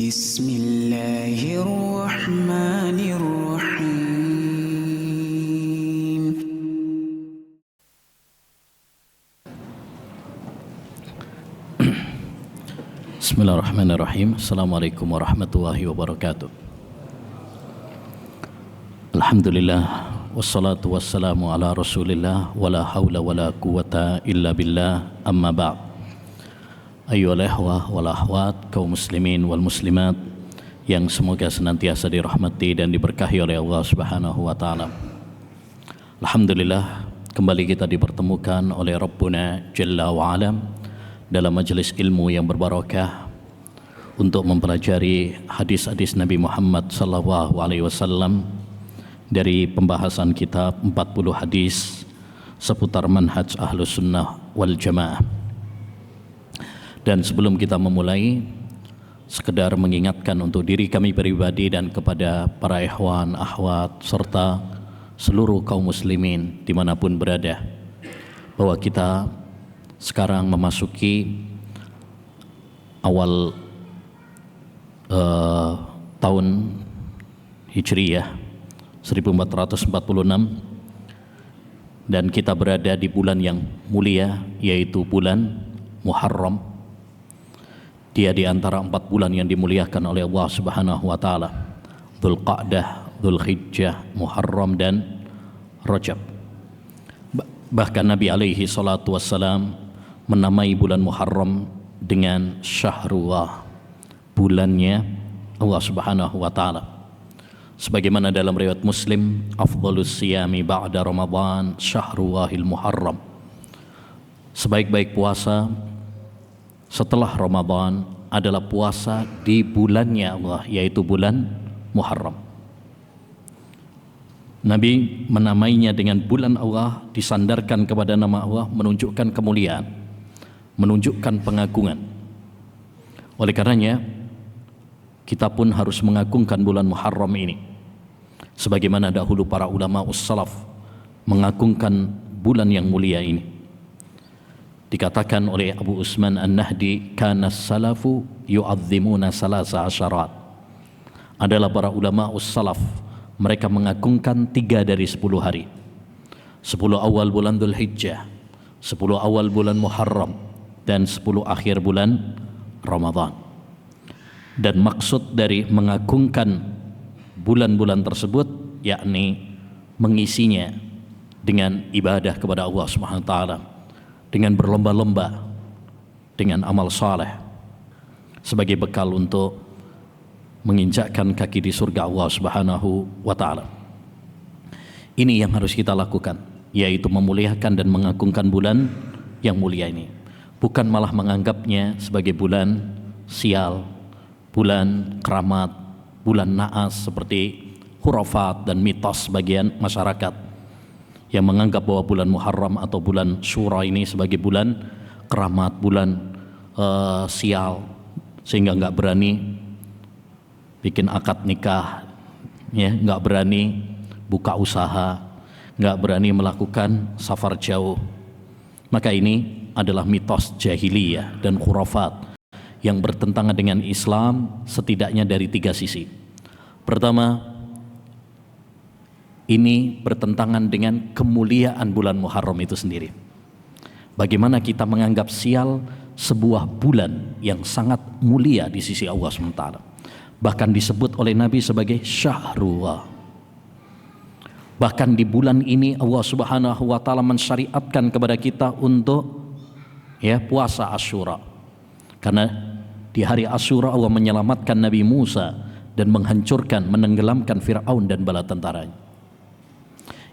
Bismillahirrahmanirrahim. Bismillahirrahmanirrahim. Assalamualaikum warahmatullahi wabarakatuh. Alhamdulillah, wassalatu wassalamu ala rasulillah, wala hawla wala quwata illa billah, amma ba'd. Ayyuhal ikhwah wal akhwat, kaum muslimin wal muslimat yang semoga senantiasa dirahmati dan diberkahi oleh Allah Subhanahu wa taala. Alhamdulillah, kembali kita dipertemukan oleh Rabbuna Jalla wa Ala dalam majelis ilmu yang berbarakah untuk mempelajari hadis-hadis Nabi Muhammad sallallahu alaihi wasallam dari pembahasan kitab 40 hadis seputar manhaj Ahlus Sunnah wal Jamaah. Dan sebelum kita memulai, sekedar mengingatkan untuk diri kami pribadi dan kepada para ikhwan, akhwat, serta seluruh kaum muslimin dimanapun berada, bahwa kita sekarang memasuki awal tahun Hijriyah 1446, dan kita berada di bulan yang mulia, yaitu bulan Muharram. Dia di antara 4 bulan yang dimuliakan oleh Allah Subhanahu wa taala: Dzulqa'dah, Dzulhijjah, Muharram dan Rajab. Bahkan Nabi alaihi salatu wassalam menamai bulan Muharram dengan Syahrullah, bulannya Allah Subhanahu wa taala. Sebagaimana dalam riwayat Muslim, afdhalus siyami ba'da Ramadan Syahrullahil Muharram. Sebaik-baik puasa setelah Ramadan adalah puasa di bulannya Allah, yaitu bulan Muharram. Nabi menamainya dengan bulan Allah, disandarkan kepada nama Allah, menunjukkan kemuliaan, menunjukkan pengagungan. Oleh karenanya, kita pun harus mengagungkan bulan Muharram ini, sebagaimana dahulu para ulama ussalaf mengagungkan bulan yang mulia ini. Dikatakan oleh Abu Usman An-Nahdi, kana salafu yu'azzimuna salasa asyarat. Adalah para ulama ussalaf, mereka mengagungkan 3 dari 10 hari: 10 awal bulan Dzulhijjah, 10 awal bulan Muharram, dan 10 akhir bulan Ramadan. Dan maksud dari mengagungkan bulan-bulan tersebut yakni mengisinya dengan ibadah kepada Allah Subhanahu wa taala, dengan berlomba-lomba dengan amal saleh sebagai bekal untuk menginjakkan kaki di surga Allah Subhanahu wa taala. Ini yang harus kita lakukan, yaitu memuliakan dan mengagungkan bulan yang mulia ini, bukan malah menganggapnya sebagai bulan sial, bulan keramat, bulan naas seperti khurafat dan mitos sebagian masyarakat yang menganggap bahwa bulan Muharram atau bulan Syura ini sebagai bulan keramat, bulan sial, sehingga nggak berani bikin akad nikah, ya, nggak berani buka usaha, nggak berani melakukan safar jauh. Maka ini adalah mitos jahiliyah dan khurafat yang bertentangan dengan Islam setidaknya dari 3 sisi. Pertama, ini bertentangan dengan kemuliaan bulan Muharram itu sendiri. Bagaimana kita menganggap sial sebuah bulan yang sangat mulia di sisi Allah SWT. Bahkan disebut oleh Nabi sebagai Syahrullah. Bahkan di bulan ini Allah Subhanahu wa taala mensyariatkan kepada kita untuk puasa Asyura. Karena di hari Asyura Allah menyelamatkan Nabi Musa dan menghancurkan, menenggelamkan Fir'aun dan bala tentaranya.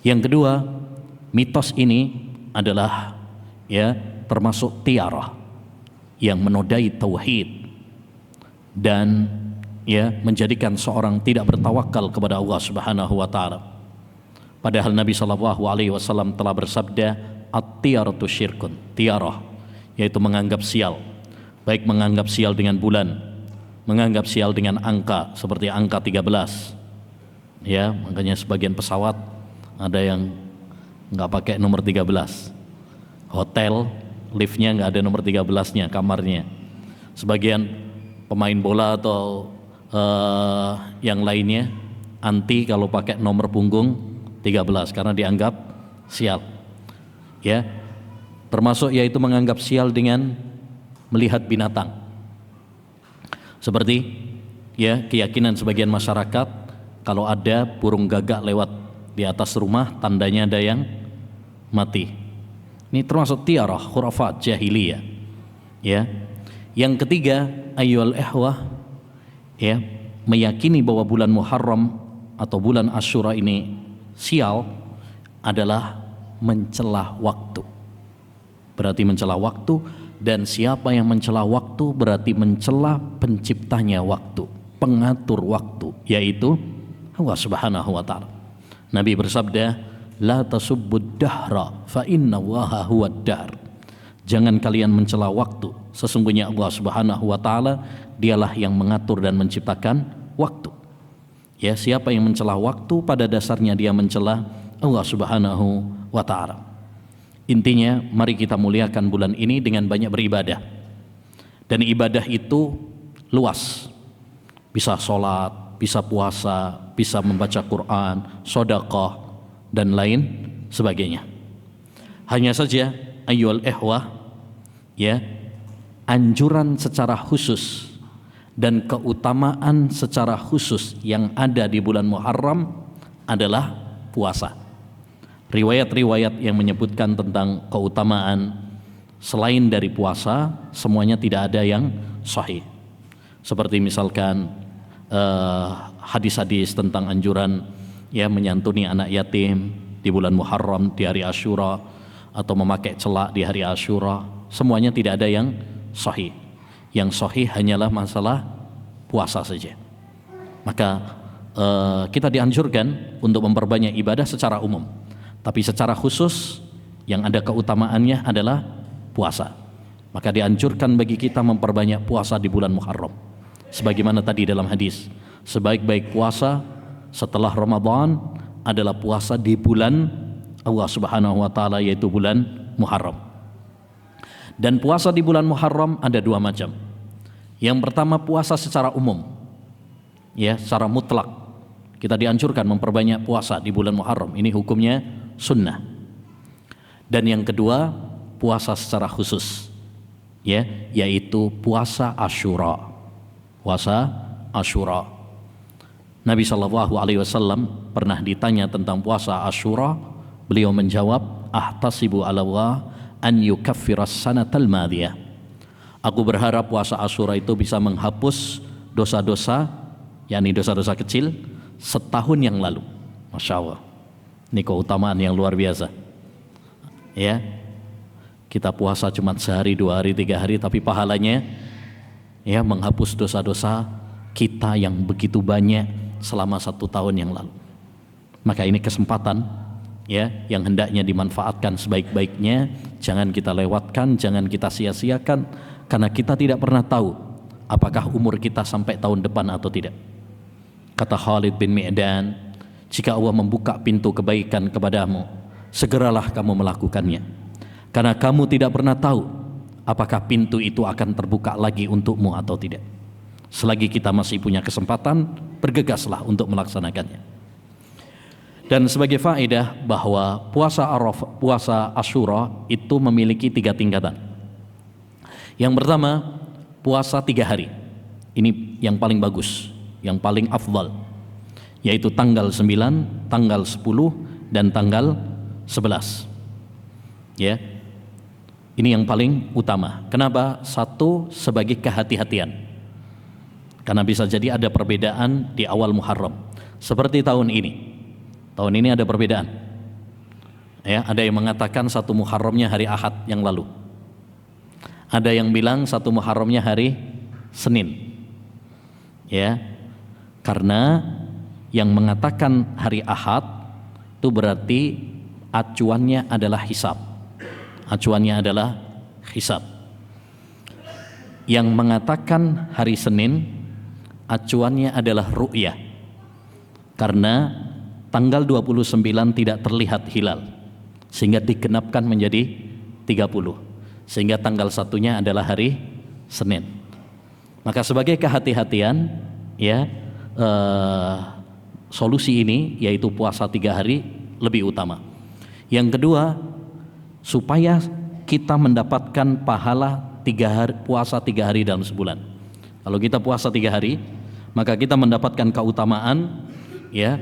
Yang kedua, mitos ini adalah termasuk tiarah yang menodai tauhid dan menjadikan seorang tidak bertawakal kepada Allah Subhanahu wa taala. Padahal Nabi sallallahu alaihi wasallam telah bersabda, at-tiaratu syirkun, tiarah yaitu menganggap sial, baik menganggap sial dengan bulan, menganggap sial dengan angka seperti angka 13. Makanya sebagian pesawat ada yang nggak pakai nomor 13, hotel liftnya nggak ada nomor 13-nya kamarnya. Sebagian pemain bola atau yang lainnya anti kalau pakai nomor punggung 13 karena dianggap sial. Ya, termasuk yaitu menganggap sial dengan melihat binatang. Seperti ya keyakinan sebagian masyarakat kalau ada burung gagak lewat di atas rumah tandanya ada yang mati. Ini termasuk tiarah khurafat jahiliyah. Ya. Yang ketiga, ayyuhal ikhwah, ya, meyakini bahwa bulan Muharram atau bulan Asyura ini sial adalah mencela waktu. Berarti mencela waktu, dan siapa yang mencela waktu berarti mencela penciptanya waktu, pengatur waktu, yaitu Allah Subhanahu wa taala. Nabi bersabda, la tasubbud dahra fa inna Allaha huwad dahr. Jangan kalian mencela waktu, sesungguhnya Allah Subhanahu wa taala dialah yang mengatur dan menciptakan waktu. Ya, siapa yang mencela waktu pada dasarnya dia mencela Allah Subhanahu wa taala. Intinya, mari kita muliakan bulan ini dengan banyak beribadah. Dan ibadah itu luas. Bisa sholat, bisa puasa, bisa membaca Quran, sedekah, dan lain sebagainya. Hanya saja, ayyuhal ikhwah, ya, anjuran secara khusus dan keutamaan secara khusus yang ada di bulan Muharram adalah puasa. Riwayat-riwayat yang menyebutkan tentang keutamaan selain dari puasa semuanya tidak ada yang sahih. Seperti misalkan hadis-hadis tentang anjuran ya menyantuni anak yatim di bulan Muharram di hari Asyura atau memakai celak di hari Asyura, semuanya tidak ada yang sahih. Yang sahih hanyalah masalah puasa saja. Maka kita dianjurkan untuk memperbanyak ibadah secara umum. Tapi secara khusus yang ada keutamaannya adalah puasa. Maka dianjurkan bagi kita memperbanyak puasa di bulan Muharram. Sebagaimana tadi dalam hadis, sebaik-baik puasa setelah Ramadan adalah puasa di bulan Allah Subhanahu wa taala, yaitu bulan Muharram. Dan puasa di bulan Muharram ada dua macam. Yang pertama puasa secara umum. Ya, secara mutlak. Kita dianjurkan memperbanyak puasa di bulan Muharram. Ini hukumnya sunnah. Dan yang kedua puasa secara khusus, ya, yaitu puasa Asyura. Puasa Asyura. Nabi SAW pernah ditanya tentang puasa Asyura, beliau menjawab, ahtasibu ala Allah an yukaffiras sanatal madiyah. Aku berharap puasa Asyura itu bisa menghapus dosa-dosa, yakni dosa-dosa kecil setahun yang lalu. Masya Allah. Ini keutamaan yang luar biasa. Ya, kita puasa cuma sehari, 2 hari, 3 hari, tapi pahalanya ya menghapus dosa-dosa kita yang begitu banyak selama 1 tahun yang lalu. Maka ini kesempatan ya yang hendaknya dimanfaatkan sebaik-baiknya. Jangan kita lewatkan, jangan kita sia-siakan, karena kita tidak pernah tahu apakah umur kita sampai tahun depan atau tidak. Kata Khalid bin Mi'dan, jika Allah membuka pintu kebaikan kepadamu, segeralah kamu melakukannya, karena kamu tidak pernah tahu apakah pintu itu akan terbuka lagi untukmu atau tidak. Selagi kita masih punya kesempatan, bergegaslah untuk melaksanakannya. Dan sebagai faedah bahwa puasa Asyura itu memiliki 3 tingkatan. Yang pertama, puasa 3 hari. Ini yang paling bagus, yang paling afdal, yaitu tanggal 9, tanggal 10, dan tanggal 11. Ya, ini yang paling utama. Kenapa? Satu, sebagai kehati-hatian, karena bisa jadi ada perbedaan di awal Muharram. Seperti tahun ini. Tahun ini ada perbedaan. Ya, ada yang mengatakan 1 Muharramnya hari Ahad yang lalu. Ada yang bilang 1 Muharramnya hari Senin. Ya, karena yang mengatakan hari Ahad itu berarti acuannya adalah hisab. Acuannya adalah hisab. Yang mengatakan hari Senin, acuannya adalah ru'yah. Karena tanggal 29 tidak terlihat hilal, sehingga digenapkan menjadi 30. Sehingga tanggal 1-nya adalah hari Senin. Maka sebagai kehati-hatian, ya solusi ini, yaitu puasa 3 hari lebih utama. Yang kedua, supaya kita mendapatkan pahala 3 hari, puasa 3 hari dalam sebulan. Kalau kita puasa 3 hari, maka kita mendapatkan keutamaan ya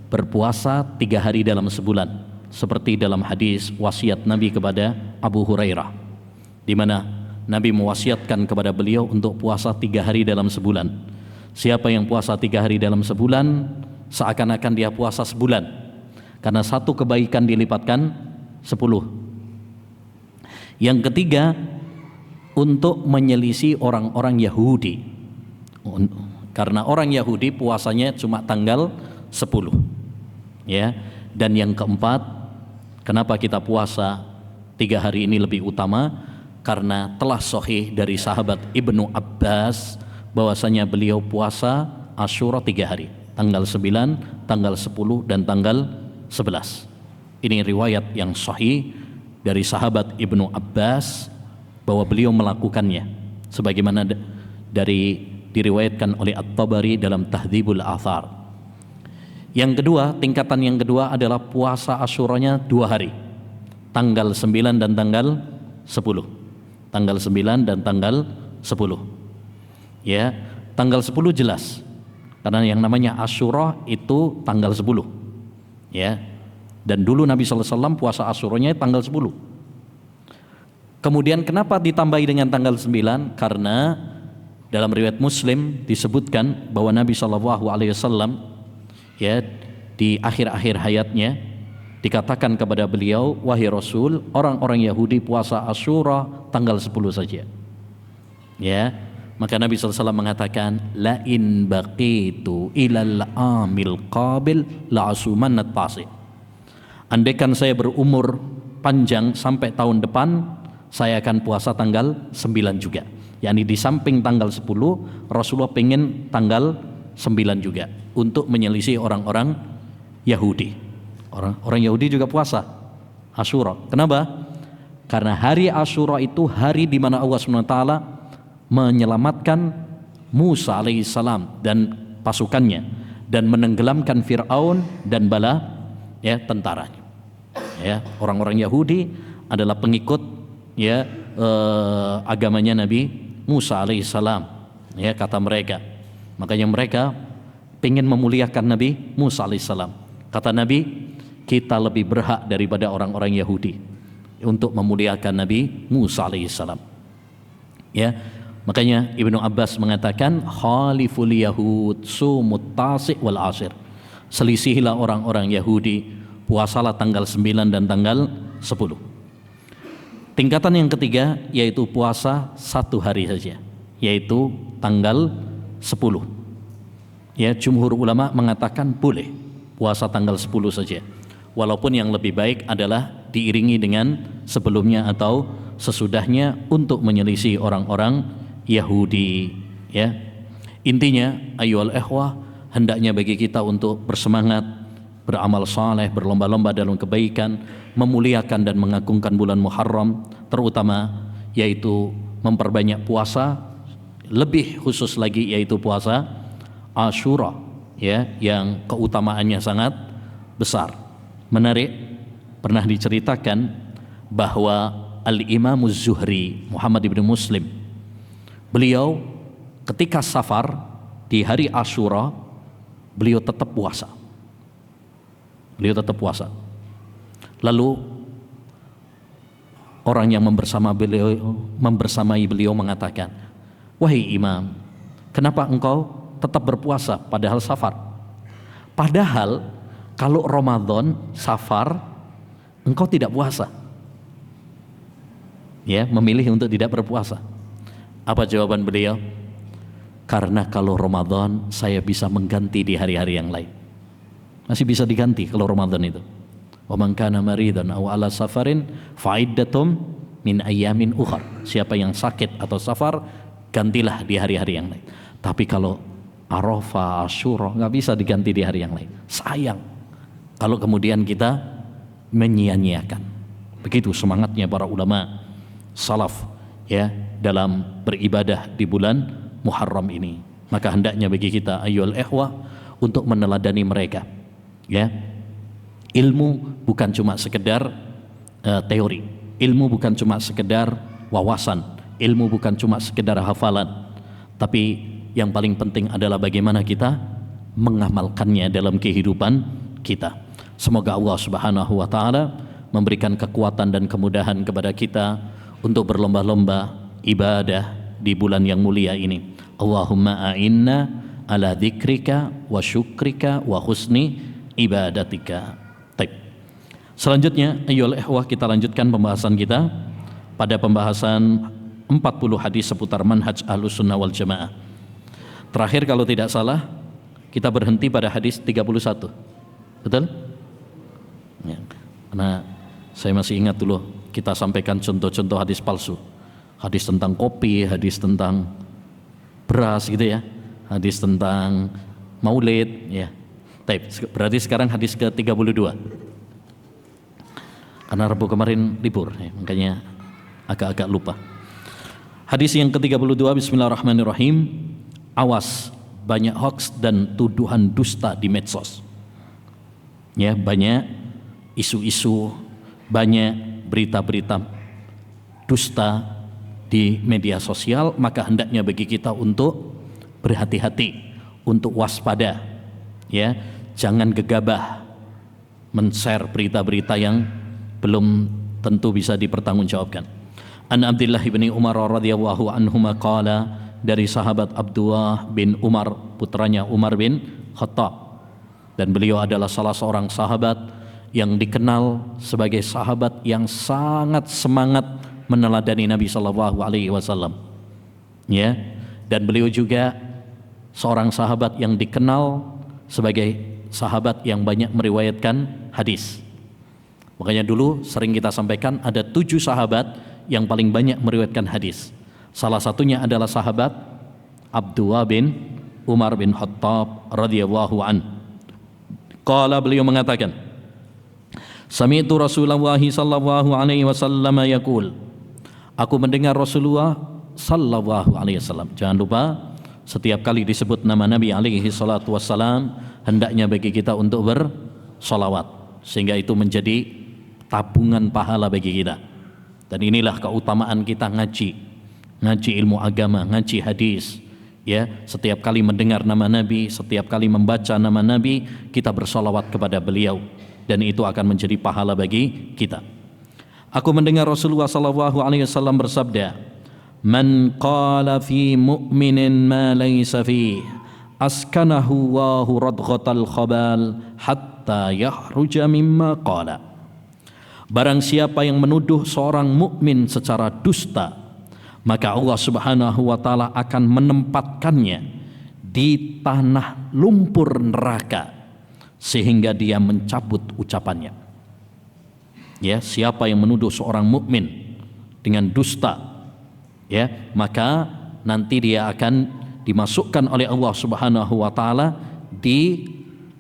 berpuasa 3 hari dalam sebulan, seperti dalam hadis wasiat Nabi kepada Abu Hurairah, di mana Nabi mewasiatkan kepada beliau untuk puasa 3 hari dalam sebulan. Siapa yang puasa 3 hari dalam sebulan, seakan-akan dia puasa sebulan, karena satu kebaikan dilipatkan 10. Yang ketiga, untuk menyelisih orang-orang Yahudi, karena orang Yahudi puasanya cuma tanggal 10 ya. Dan yang keempat, kenapa kita puasa 3 hari ini lebih utama, karena telah sahih dari sahabat Ibnu Abbas bahwasanya beliau puasa Asyura 3 hari, tanggal 9, tanggal 10 dan tanggal 11. Ini riwayat yang sahih dari sahabat Ibnu Abbas bahwa beliau melakukannya, sebagaimana diriwayatkan oleh At-Tabari dalam Tahdzibul Athar. Yang kedua, tingkatan yang kedua adalah puasa Asyuranya 2 hari, tanggal 9 dan tanggal 10. Tanggal 9 dan tanggal 10. Ya, tanggal 10 jelas, karena yang namanya Asyura itu tanggal 10. Ya. Dan dulu Nabi SAW puasa Asyuranya tanggal 10. Kemudian kenapa ditambahi dengan tanggal 9? Karena dalam riwayat Muslim disebutkan bahwa Nabi SAW ya di akhir-akhir hayatnya dikatakan kepada beliau, wahai Rasul, orang-orang Yahudi puasa Asyura tanggal 10 saja. Ya, maka Nabi SAW mengatakan, la in baqitu ilal amil qabil la asumanat tasi. Andaikan saya berumur panjang sampai tahun depan, saya akan puasa tanggal 9 juga. Yani di samping tanggal 10, Rasulullah pengen tanggal 9 juga untuk menyelisih orang-orang Yahudi. Orang Yahudi juga puasa Asyura. Kenapa? Karena hari Asyura itu hari di mana Allah SWT menyelamatkan Musa alaihissalam dan pasukannya dan menenggelamkan Fir'aun dan bala ya tentaranya. Ya, orang-orang Yahudi adalah pengikut ya agamanya Nabi Musa alaihissalam, ya kata mereka. Makanya mereka ingin memuliakan Nabi Musa alaihissalam. Kata Nabi, kita lebih berhak daripada orang-orang Yahudi untuk memuliakan Nabi Musa alaihissalam. Ya, makanya Ibnu Abbas mengatakan, khaliful yahud sumut tasi' wal ashir. Selisihilah orang-orang Yahudi, puasalah tanggal 9 dan tanggal 10. Tingkatan yang ketiga yaitu puasa 1 hari saja, yaitu tanggal 10. Ya, jumhur ulama mengatakan boleh puasa tanggal 10 saja. Walaupun yang lebih baik adalah diiringi dengan sebelumnya atau sesudahnya untuk menyelisih orang-orang Yahudi. Ya, intinya ayyuhal ikhwah, hendaknya bagi kita untuk bersemangat, beramal saleh, berlomba-lomba dalam kebaikan, memuliakan dan mengagungkan bulan Muharram, terutama yaitu memperbanyak puasa, lebih khusus lagi yaitu puasa Asyura, ya, yang keutamaannya sangat besar. Menarik, pernah diceritakan bahwa Al-Imam Az-Zuhri Muhammad ibn Muslim, beliau ketika safar di hari Asyura, beliau tetap puasa. Lalu orang yang membersamai beliau mengatakan, wahai imam, kenapa engkau tetap berpuasa padahal safar? Padahal kalau Ramadan safar engkau tidak puasa. Ya, memilih untuk tidak berpuasa. Apa jawaban beliau? Karena kalau Ramadan saya bisa mengganti di hari-hari yang lain. Masih bisa diganti kalau Ramadan itu. Wa man kana maridan aw ala safarin fa iddatum min ayyamin ukhar. Siapa yang sakit atau safar, gantilah di hari-hari yang lain. Tapi kalau Arafah, Asyura enggak bisa diganti di hari yang lain. Sayang kalau kemudian kita menyia-nyiakan. Begitu semangatnya para ulama salaf ya dalam beribadah di bulan Muharram ini. Maka hendaknya bagi kita ayyuhal ikhwah untuk meneladani mereka. Ya. Ilmu bukan cuma sekedar teori. Ilmu bukan cuma sekedar wawasan. Ilmu bukan cuma sekedar hafalan. Tapi yang paling penting adalah bagaimana kita mengamalkannya dalam kehidupan kita. Semoga Allah Subhanahu wa taala memberikan kekuatan dan kemudahan kepada kita untuk berlomba-lomba ibadah di bulan yang mulia ini. Allahumma a'inna ala dzikrika wa syukrika wa husni ibadatika. Baik. Selanjutnya ayyuhal ikhwah, kita lanjutkan pembahasan kita pada pembahasan 40 hadis seputar manhaj Ahlus Sunnah wal Jamaah. Terakhir kalau tidak salah kita berhenti pada hadis 31. Betul? Ya. Karena saya masih ingat dulu kita sampaikan contoh-contoh hadis palsu. Hadis tentang kopi, hadis tentang beras gitu ya, hadis tentang maulid ya. Berarti sekarang hadis ke-32. Karena Rabu kemarin libur ya, makanya agak-agak lupa. Hadis yang ke-32, bismillahirrahmanirrahim. Awas, banyak hoax dan tuduhan dusta di medsos. Ya, banyak isu-isu, banyak berita-berita dusta di media sosial, maka hendaknya bagi kita untuk berhati-hati, untuk waspada, ya, jangan gegabah men-share berita-berita yang belum tentu bisa dipertanggungjawabkan. An Abdullah bin Umar radhiyallahu anhuma qala, dari sahabat Abdullah bin Umar, putranya Umar bin Khattab, dan beliau adalah salah seorang sahabat yang dikenal sebagai sahabat yang sangat semangat meneladani Nabi Shallallahu Alaihi Wasallam, ya, dan beliau juga seorang sahabat yang dikenal sebagai sahabat yang banyak meriwayatkan hadis. Makanya dulu sering kita sampaikan ada 7 sahabat yang paling banyak meriwayatkan hadis. Salah satunya adalah sahabat Abdullah bin Umar bin Khattab radhiyallahu an. Qala, beliau mengatakan, sami'tu Rasulullah sallallahu alaihi wasallam yaqul, aku mendengar Rasulullah sallallahu alaihi wasallam. Jangan lupa setiap kali disebut nama Nabi alaihi salatu wasallam hendaknya bagi kita untuk bersolawat, sehingga itu menjadi tabungan pahala bagi kita. Dan inilah keutamaan kita ngaji ilmu agama, ngaji hadis. Ya, setiap kali mendengar nama Nabi, setiap kali membaca nama Nabi, kita bersolawat kepada beliau, dan itu akan menjadi pahala bagi kita. Aku mendengar Rasulullah sallallahu alaihi wasallam bersabda, "Man qala fi mu'minin ma laysa fi, askanahu Allahu radghatal khabal hatta yahruja mimma qala." Barang siapa yang menuduh seorang mukmin secara dusta, maka Allah Subhanahu wa taala akan menempatkannya di tanah lumpur neraka sehingga dia mencabut ucapannya. Ya, siapa yang menuduh seorang mukmin dengan dusta, ya, maka nanti dia akan dimasukkan oleh Allah Subhanahu wa taala di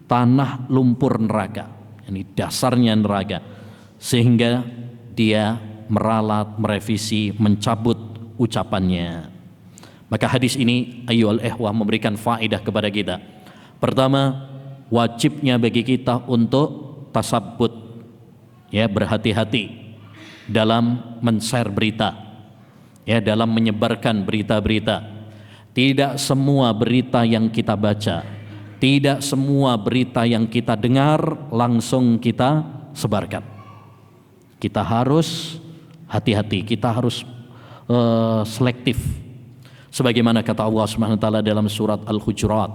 tanah lumpur neraka, ini dasarnya neraka, sehingga dia meralat, merevisi, mencabut ucapannya. Maka hadis ini ayyuhal ikhwah memberikan faedah kepada kita. Pertama, wajibnya bagi kita untuk tasabbut, ya, berhati-hati dalam men-share berita, ya, dalam menyebarkan berita-berita. Tidak semua berita yang kita baca, tidak semua berita yang kita dengar langsung kita sebarkan. Kita harus hati-hati, kita harus selektif. Sebagaimana kata Allah Subhanahu wa taala dalam surat Al-Hujurat,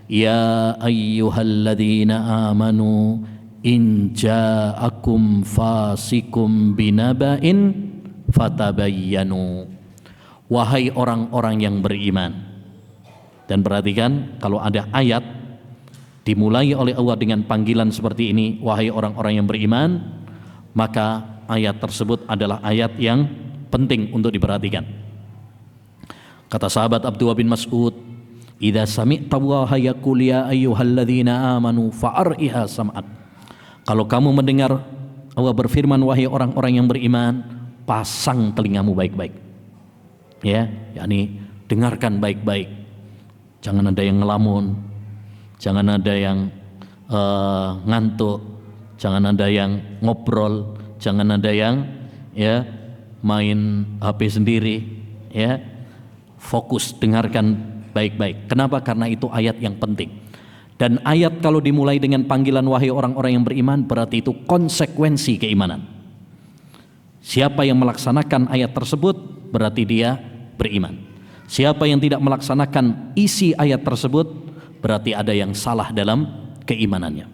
ya ayyuhalladzina amanu in ja'akum fasikum binaba'in fatabayyanu. Wahai orang-orang yang beriman. Dan perhatikan, kalau ada ayat dimulai oleh Allah dengan panggilan seperti ini, wahai orang-orang yang beriman, maka ayat tersebut adalah ayat yang penting untuk diperhatikan. Kata sahabat Abdullah bin Mas'ud, idza sami'ta Allaha yaqul ya ayyuhalladzina amanu fa'ar'iha sam'at. Kalau kamu mendengar Allah berfirman wahai orang-orang yang beriman, pasang telingamu baik-baik. Ya, yakni dengarkan baik-baik. jangan ada yang ngelamun, jangan ada yang ngantuk, jangan ada yang ngobrol, jangan ada yang ya main HP sendiri, ya. Fokus, dengarkan baik-baik. Kenapa? Karena itu ayat yang penting. Dan ayat kalau dimulai dengan panggilan wahai orang-orang yang beriman, berarti itu konsekuensi keimanan. Siapa yang melaksanakan ayat tersebut berarti dia beriman. Siapa yang tidak melaksanakan isi ayat tersebut berarti ada yang salah dalam keimanannya.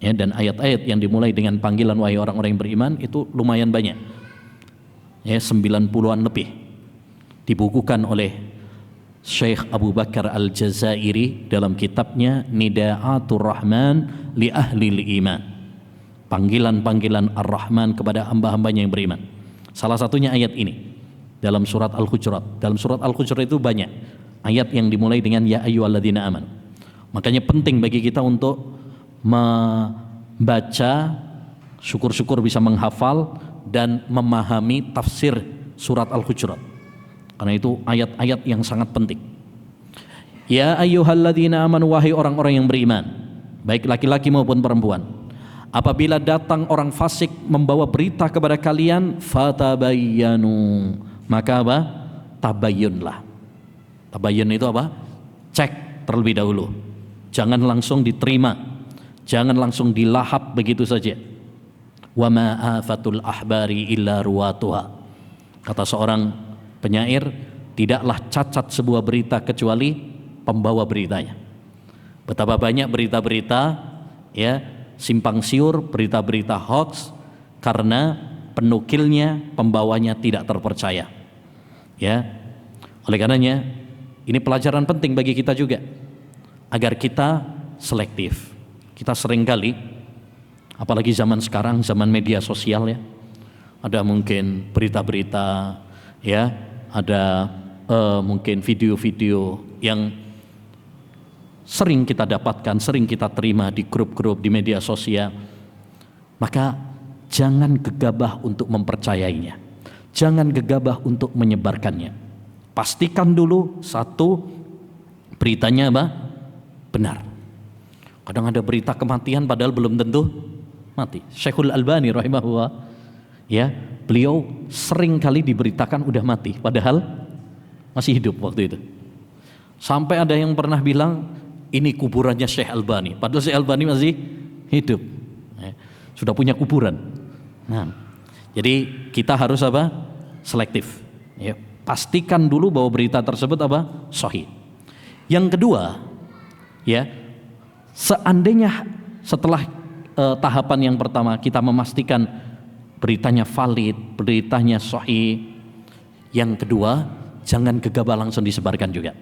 Ya, dan ayat-ayat yang dimulai dengan panggilan wahai orang-orang yang beriman itu lumayan banyak. Ya, 90-an lebih. Dibukukan oleh Syekh Abu Bakar Al-Jazairi dalam kitabnya Nida'atur Rahman li Ahlil Iman. Panggilan-panggilan Ar-Rahman kepada hamba-hambanya yang beriman. Salah satunya ayat ini dalam surat Al-Hujurat. Dalam surat Al-Hujurat itu banyak ayat yang dimulai dengan ya ayyuhalladzina amanu. Makanya penting bagi kita untuk membaca, syukur-syukur bisa menghafal dan memahami tafsir surat Al-Hujurat. Karena itu ayat-ayat yang sangat penting. Ya ayyuhalladzina amanu, wahai orang-orang yang beriman, baik laki-laki maupun perempuan, apabila datang orang fasik membawa berita kepada kalian, fatabayyanu, maka apa? Tabayyunlah. Tabayyun itu apa? Cek terlebih dahulu. Jangan langsung diterima, jangan langsung dilahap begitu saja. Wa ma afatul ahbari illa ruwatuha. Kata seorang penyair, tidaklah cacat sebuah berita kecuali pembawa beritanya. Betapa banyak berita-berita ya simpang siur, berita-berita hoax karena penukilnya, pembawanya tidak terpercaya. Ya. Oleh karenanya ini pelajaran penting bagi kita juga agar kita selektif. Kita seringkali, apalagi zaman sekarang, zaman media sosial ya, ada mungkin berita-berita ya, ada mungkin video-video yang sering kita dapatkan, sering kita terima di grup-grup di media sosial. Maka jangan gegabah untuk mempercayainya, jangan gegabah untuk menyebarkannya. Pastikan dulu satu, beritanya apa? Benar. Kadang ada berita kematian padahal belum tentu mati. Syekhul Albani rahimahullah, ya, beliau sering kali diberitakan udah mati padahal masih hidup waktu itu. Sampai ada yang pernah bilang ini kuburannya Syekh Albani, padahal Syekh Albani masih hidup, ya, sudah punya kuburan. Nah, jadi kita harus apa? Selektif, ya. Pastikan dulu bahwa berita tersebut apa? Sahih. Yang kedua, ya, seandainya setelah tahapan yang pertama kita memastikan beritanya valid, beritanya sahih, yang kedua jangan gegabah langsung disebarkan juga.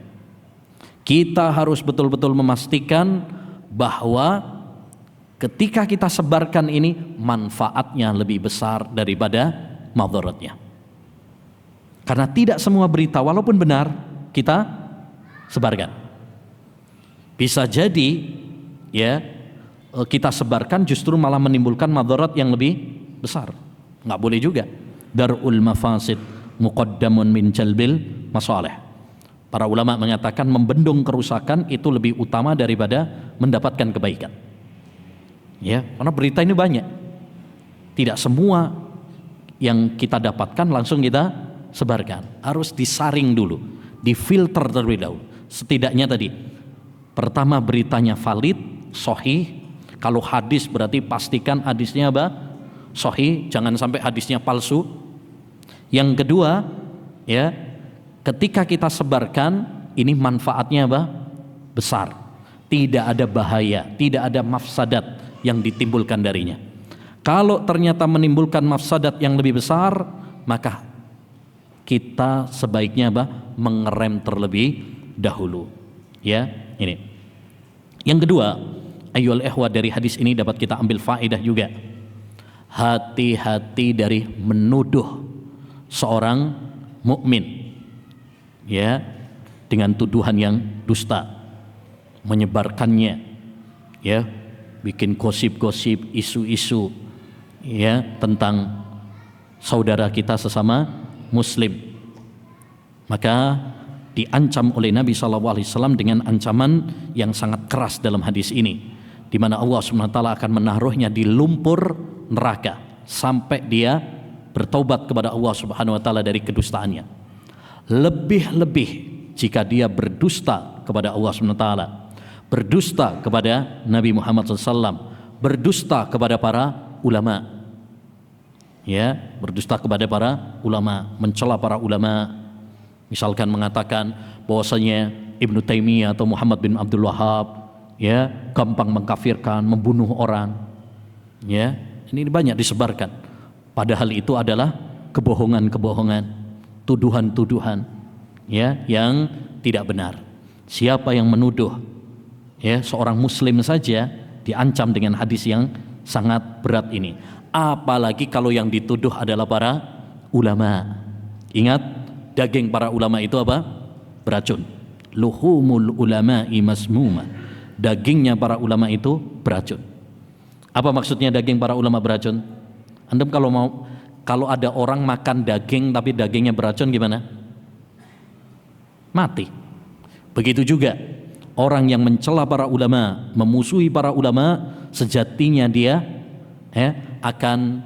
Kita harus betul-betul memastikan bahwa ketika kita sebarkan ini manfaatnya lebih besar daripada madharatnya. Karena tidak semua berita walaupun benar kita sebarkan. Bisa jadi ya kita sebarkan justru malah menimbulkan madharat yang lebih besar. Nggak boleh juga. Darul mafasid muqaddamun min jalbil masalih. Para ulama mengatakan membendung kerusakan itu lebih utama daripada mendapatkan kebaikan. Ya, karena berita ini banyak. Tidak semua yang kita dapatkan langsung kita sebarkan. Harus disaring dulu, difilter terlebih dahulu. Setidaknya tadi, pertama beritanya valid, sahih. Kalau hadis berarti pastikan hadisnya apa? Sahih, jangan sampai hadisnya palsu. Yang kedua, ya, ketika kita sebarkan ini manfaatnya apa? Besar. Tidak ada bahaya, tidak ada mafsadat yang ditimbulkan darinya. Kalau ternyata menimbulkan mafsadat yang lebih besar, maka kita sebaiknya apa? Mengerem terlebih dahulu. Ya, ini. Yang kedua, ayyuhal ikhwah, dari hadis ini dapat kita ambil faedah juga. Hati-hati dari menuduh seorang mukmin, ya, dengan tuduhan yang dusta, menyebarkannya, ya, bikin gosip-gosip, isu-isu, ya, tentang saudara kita sesama muslim. Maka diancam oleh Nabi SAW dengan ancaman yang sangat keras dalam hadis ini, di mana Allah SWT akan menaruhnya di lumpur neraka sampai dia bertaubat kepada Allah SWT dari kedustaannya. Lebih-lebih jika dia berdusta kepada Allah SWT, berdusta kepada Nabi Muhammad SAW, berdusta kepada para ulama, ya, berdusta kepada para ulama, mencela para ulama, misalkan mengatakan bahwasanya Ibnu Taimiyah atau Muhammad bin Abdul Wahab, ya, gampang mengkafirkan, membunuh orang, ya, ini banyak disebarkan. Padahal itu adalah kebohongan-kebohongan, tuduhan-tuduhan, ya, yang tidak benar. Siapa yang menuduh, ya, seorang muslim saja diancam dengan hadis yang sangat berat ini. Apalagi kalau yang dituduh adalah para ulama. Ingat, daging para ulama itu apa? Beracun. Luhumul ulama'i masmuma. Dagingnya para ulama itu beracun. Apa maksudnya daging para ulama beracun? Antum kalau ada orang makan daging tapi dagingnya beracun gimana? Mati. Begitu juga orang yang mencela para ulama, memusuhi para ulama, sejatinya dia akan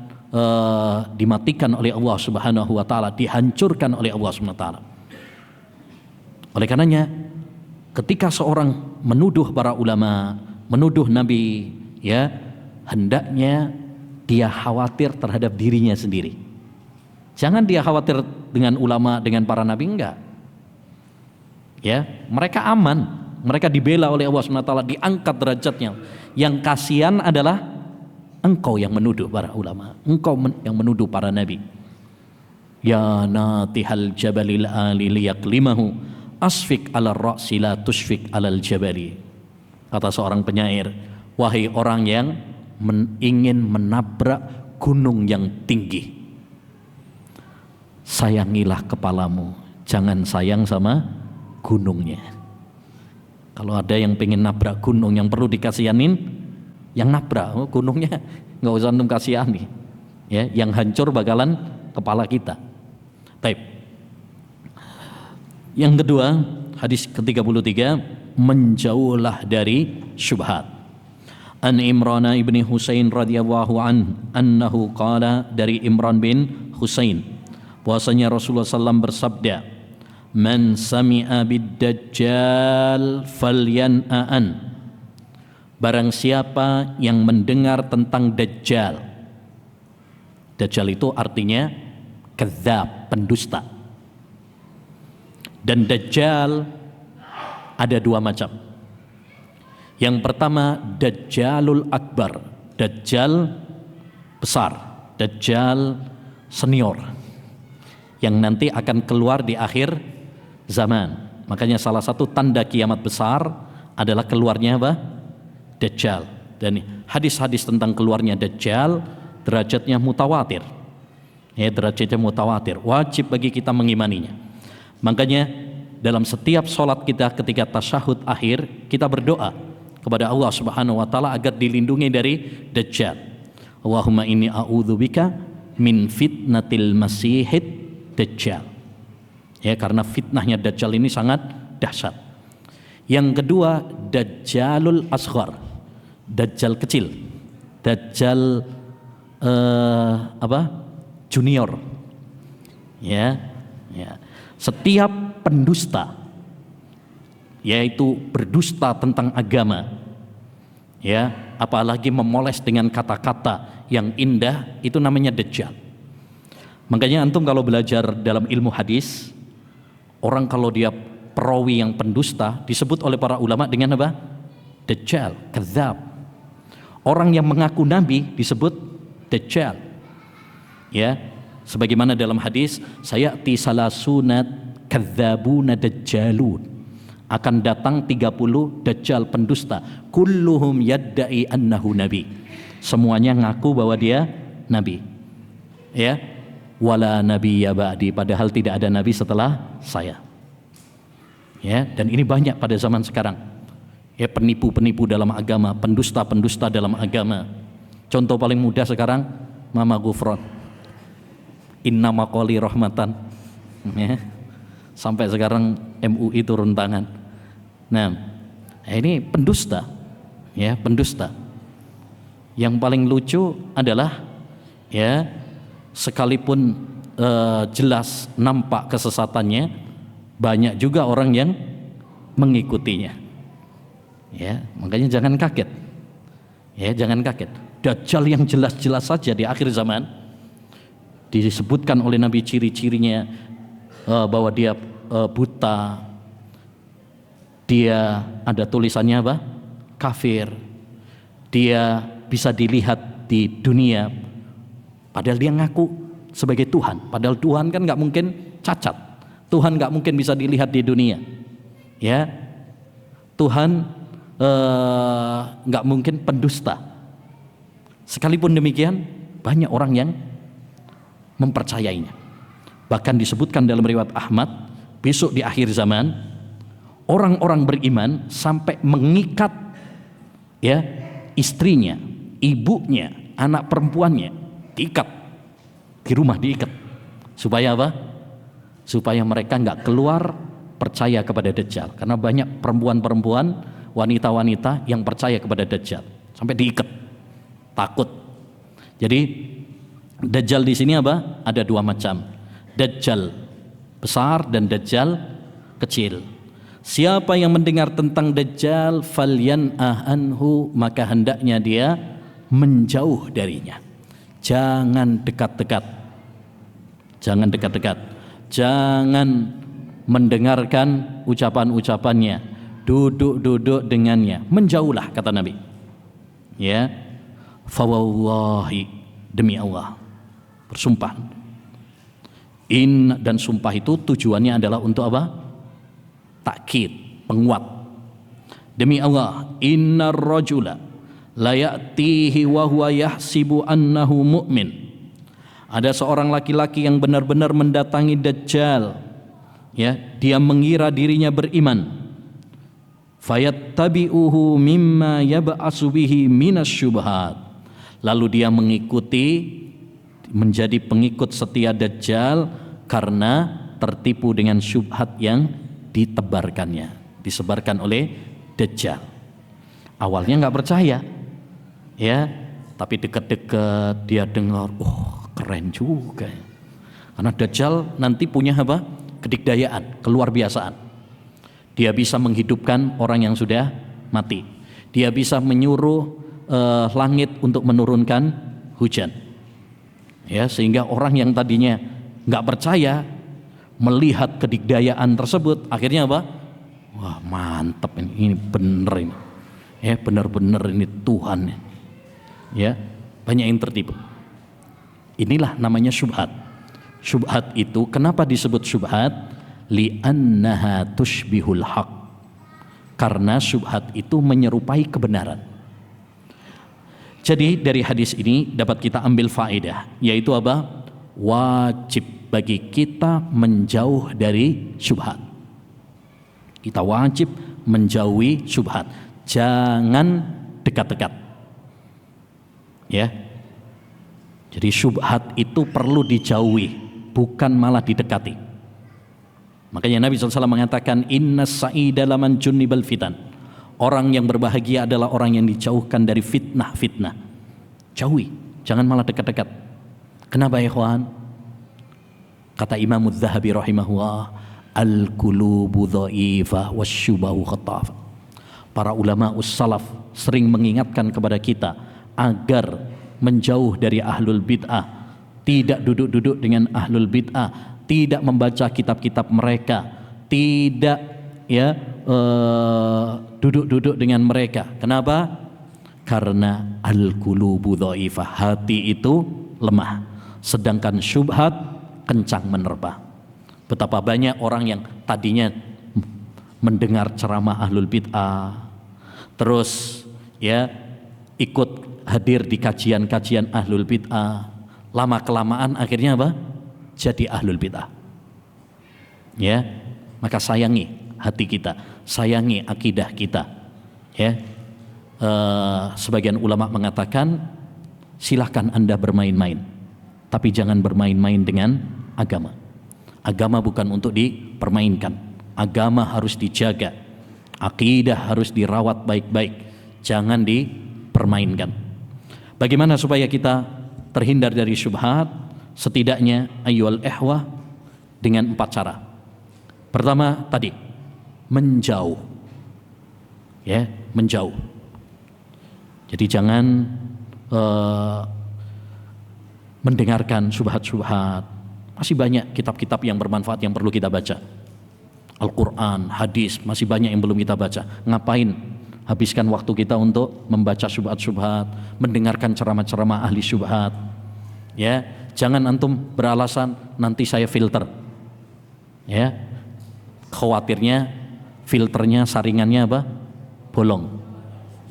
dimatikan oleh Allah Subhanahu wa taala, dihancurkan oleh Allah Subhanahu wa taala. Oleh karenanya, ketika seorang menuduh para ulama, menuduh Nabi, ya, hendaknya dia khawatir terhadap dirinya sendiri. Jangan dia khawatir dengan ulama, dengan para nabi, enggak. Ya, mereka aman, mereka dibela oleh Allah Subhanahu wa taala, diangkat derajatnya. Yang kasihan adalah engkau yang menuduh para ulama, engkau yang menuduh para nabi. Ya natihal jabalil ali liyaklimahu asfik ala ra'si la tusfik alal jabali. Kata seorang penyair, wahai orang yang ingin menabrak gunung yang tinggi, sayangilah kepalamu, jangan sayang sama gunungnya. Kalau ada yang pengen nabrak gunung, yang perlu dikasihanin yang nabrak, gunungnya nggak usah antum kasihani, ya, yang hancur bakalan kepala kita. Baik. Yang kedua, hadis ke-33, menjauhlah dari syubhat. An Imran ibn Husain radhiyallahu anhu qala, dari Imran bin Husain bahwasanya Rasulullah SAW bersabda, man sami'a bid-dajjal falyan'an, barang siapa yang mendengar tentang Dajjal. Dajjal itu artinya kadzab, pendusta. Dan Dajjal ada dua macam. Yang pertama Dajjalul Akbar, Dajjal besar, Dajjal senior, yang nanti akan keluar di akhir zaman. Makanya salah satu tanda kiamat besar adalah keluarnya apa? Dajjal. Dan hadis-hadis tentang keluarnya Dajjal derajatnya mutawatir. Ya, derajatnya mutawatir. Wajib bagi kita mengimaninya. Makanya dalam setiap sholat kita ketika tasyahud akhir, kita berdoa kepada Allah Subhanahu wa taala agar dilindungi dari Dajjal. Allahumma inni a'udzubika min fitnatil masihid Dajjal. Ya, karena fitnahnya Dajjal ini sangat dahsyat. Yang kedua Dajjalul Asghar, Dajjal kecil, Dajjal junior. Ya. Setiap pendusta, yaitu berdusta tentang agama, ya, apalagi memoles dengan kata-kata yang indah, itu namanya Dajjal. Makanya antum kalau belajar dalam ilmu hadis, orang kalau dia perawi yang pendusta disebut oleh para ulama dengan apa? Dajjal, kadzab. Orang yang mengaku nabi disebut Dajjal. Ya, sebagaimana dalam hadis, sayati salasunat kadzabuna dajjalun, akan datang 30 Dajjal pendusta, kulluhum yadda'i annahu nabi, semuanya ngaku bahwa dia nabi, ya, wala nabiyya ba'di, padahal tidak ada nabi setelah saya. Ya, dan ini banyak pada zaman sekarang. Ya, penipu-penipu dalam agama, pendusta-pendusta dalam agama. Contoh paling mudah sekarang, Mama Gufron, inna maqali rahmatan, ya. Sampai sekarang MUI turun tangan. Nah, ini pendusta, ya, pendusta. Yang paling lucu adalah, ya, sekalipun jelas nampak kesesatannya, banyak juga orang yang mengikutinya. Ya, makanya jangan kaget. Ya, jangan kaget. Dajjal yang jelas-jelas saja di akhir zaman disebutkan oleh Nabi ciri-cirinya, bahwa dia buta, dia ada tulisannya apa? Kafir. Dia bisa dilihat di dunia, padahal dia ngaku sebagai Tuhan. Padahal Tuhan kan nggak mungkin cacat. Tuhan nggak mungkin bisa dilihat di dunia. Ya, Tuhan nggak mungkin pendusta. Sekalipun demikian, banyak orang yang mempercayainya. Bahkan disebutkan dalam riwayat Ahmad, besok di akhir zaman orang-orang beriman sampai mengikat, ya, istrinya, ibunya, anak perempuannya, diikat di rumah, diikat. Supaya apa? Supaya mereka nggak keluar percaya kepada Dajjal. Karena banyak perempuan-perempuan, wanita-wanita yang percaya kepada Dajjal, sampai diikat, takut. Jadi Dajjal di sini apa? Ada dua macam. Dajjal besar dan Dajjal kecil. Siapa yang mendengar tentang Dajjal falyan'ah anhu, maka hendaknya dia menjauh darinya. Jangan dekat-dekat. Jangan dekat-dekat. Jangan mendengarkan ucapan-ucapannya. Duduk-duduk dengannya. Menjauhlah, kata Nabi. Ya. Fawallahi, demi Allah. Bersumpah. Dan sumpah itu tujuannya adalah untuk apa? Takkid, penguat. Demi Allah, innar rajula la ya'tihi wa huwa yahsibu annahu mu'min. Ada seorang laki-laki yang benar-benar mendatangi Dajjal, ya, dia mengira dirinya beriman. Fayattabi'uhu mimma yab'asu bihi minasyubhat. Lalu dia mengikuti, menjadi pengikut setia Dajjal karena tertipu dengan syubhat yang ditebarkannya, disebarkan oleh Dajjal. Awalnya nggak percaya, ya, tapi dekat-dekat dia dengar, oh keren juga. Karena Dajjal nanti punya apa? Kedikdayaan, keluar biasaan. Dia bisa menghidupkan orang yang sudah mati. Dia bisa menyuruh langit untuk menurunkan hujan. Ya, sehingga orang yang tadinya nggak percaya melihat kedikdayaan tersebut, akhirnya apa? Wah, mantap ini bener ini. Ya, benar-benar ini Tuhan. Ya, banyak yang tertipu. Inilah namanya syubhat. Syubhat itu kenapa disebut syubhat? Li'annaha tushbihul haq. Karena syubhat itu menyerupai kebenaran. Jadi dari hadis ini dapat kita ambil faedah, yaitu apa? Wajib bagi kita menjauh dari syubhat. Kita wajib menjauhi syubhat. Jangan dekat-dekat. Ya. Jadi syubhat itu perlu dijauhi, bukan malah didekati. Makanya Nabi SAW mengatakan, innas sa'ida laman junnibal fitan. Orang yang berbahagia adalah orang yang dijauhkan dari fitnah-fitnah. Jauhi, jangan malah dekat-dekat. Kenapa ya ikhwan? Kata Imam Az-Zahabi rahimahullah, al-qulubu dha'ifah wasyubahu khattaf. Para ulama us-salaf sering mengingatkan kepada kita agar menjauh dari ahlul bid'ah, tidak duduk-duduk dengan ahlul bid'ah, tidak membaca kitab-kitab mereka, tidak duduk-duduk dengan mereka. Kenapa? Karena al-qulubu dhaifah, hati itu lemah, sedangkan syubhat kencang menerpa. Betapa banyak orang yang tadinya mendengar ceramah ahlul bid'ah, terus ikut hadir di kajian-kajian ahlul bid'ah, lama kelamaan akhirnya apa? Jadi ahlul bid'ah. Ya, maka sayangi hati kita, sayangi akidah kita. Ya, sebagian ulama mengatakan silahkan Anda bermain-main, tapi jangan bermain-main dengan agama. Agama bukan untuk dipermainkan. agama harus dijaga, akidah harus dirawat baik-baik, jangan dipermainkan. Bagaimana supaya kita terhindar dari syubhat? Setidaknya ayyuhal ikhwah dengan 4 cara. Pertama tadi, menjauh. Ya, menjauh. Jadi jangan mendengarkan syubhat-syubhat. Masih banyak kitab-kitab yang bermanfaat yang perlu kita baca. Al-Quran, hadis, masih banyak yang belum kita baca. Ngapain habiskan waktu kita untuk membaca syubhat-syubhat, mendengarkan ceramah-ceramah ahli syubhat? Ya, jangan antum beralasan nanti saya filter. Ya, khawatirnya filternya, saringannya apa? Bolong.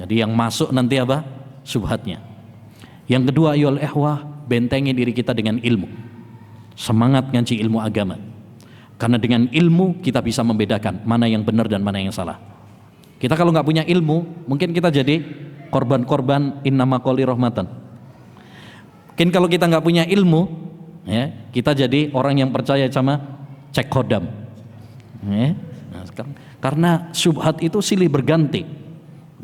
Jadi yang masuk nanti apa? Syubhatnya. Yang kedua, ayyuhal ikhwah, bentengi diri kita dengan ilmu. Semangat ngaji ilmu agama. Karena dengan ilmu kita bisa membedakan mana yang benar dan mana yang salah. Kita kalau nggak punya ilmu, mungkin kita jadi korban-korban innama qoli rahmatan. Mungkin kalau kita nggak punya ilmu, ya, kita jadi orang yang percaya sama cek kodam. Ya. Nah, karena syubhat itu silih berganti.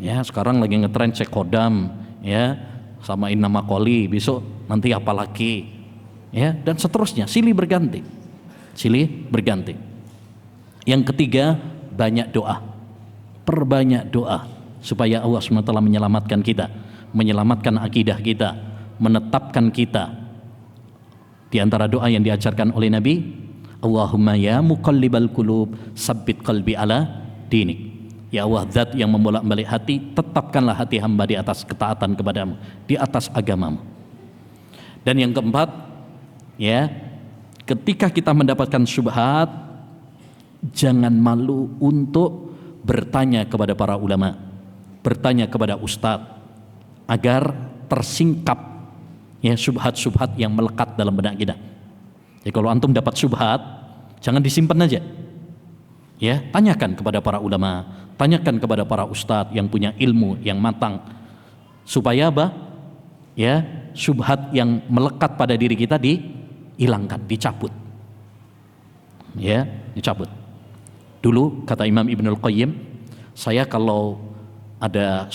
Ya, sekarang lagi ngetren cek kodam, ya, sama innama qoli, besok nanti apa lagi, ya, dan seterusnya, silih berganti. Silih berganti. Yang ketiga, banyak doa. Perbanyak doa supaya Allah SWT menyelamatkan kita, menyelamatkan akidah kita, menetapkan kita. Di antara doa yang diajarkan oleh Nabi, Allahumma ya muqallibal qulub, sabbit qalbi ala dinik. Ya Allah, zat yang membolak-balik hati, tetapkanlah hati hamba di atas ketaatan kepadamu, di atas agamamu. Dan yang keempat, ya, ketika kita mendapatkan syubhat, jangan malu untuk bertanya kepada para ulama, bertanya kepada ustadz, agar tersingkap, ya, syubhat-syubhat yang melekat dalam benak kita. Jadi kalau antum dapat syubhat, jangan disimpan aja. Ya, tanyakan kepada para ulama, tanyakan kepada para ustadz yang punya ilmu yang matang, supaya apa? Ya, syubhat yang melekat pada diri kita dihilangkan, dicabut. Ya, dicabut. Dulu kata Imam Ibnul Qayyim, saya kalau ada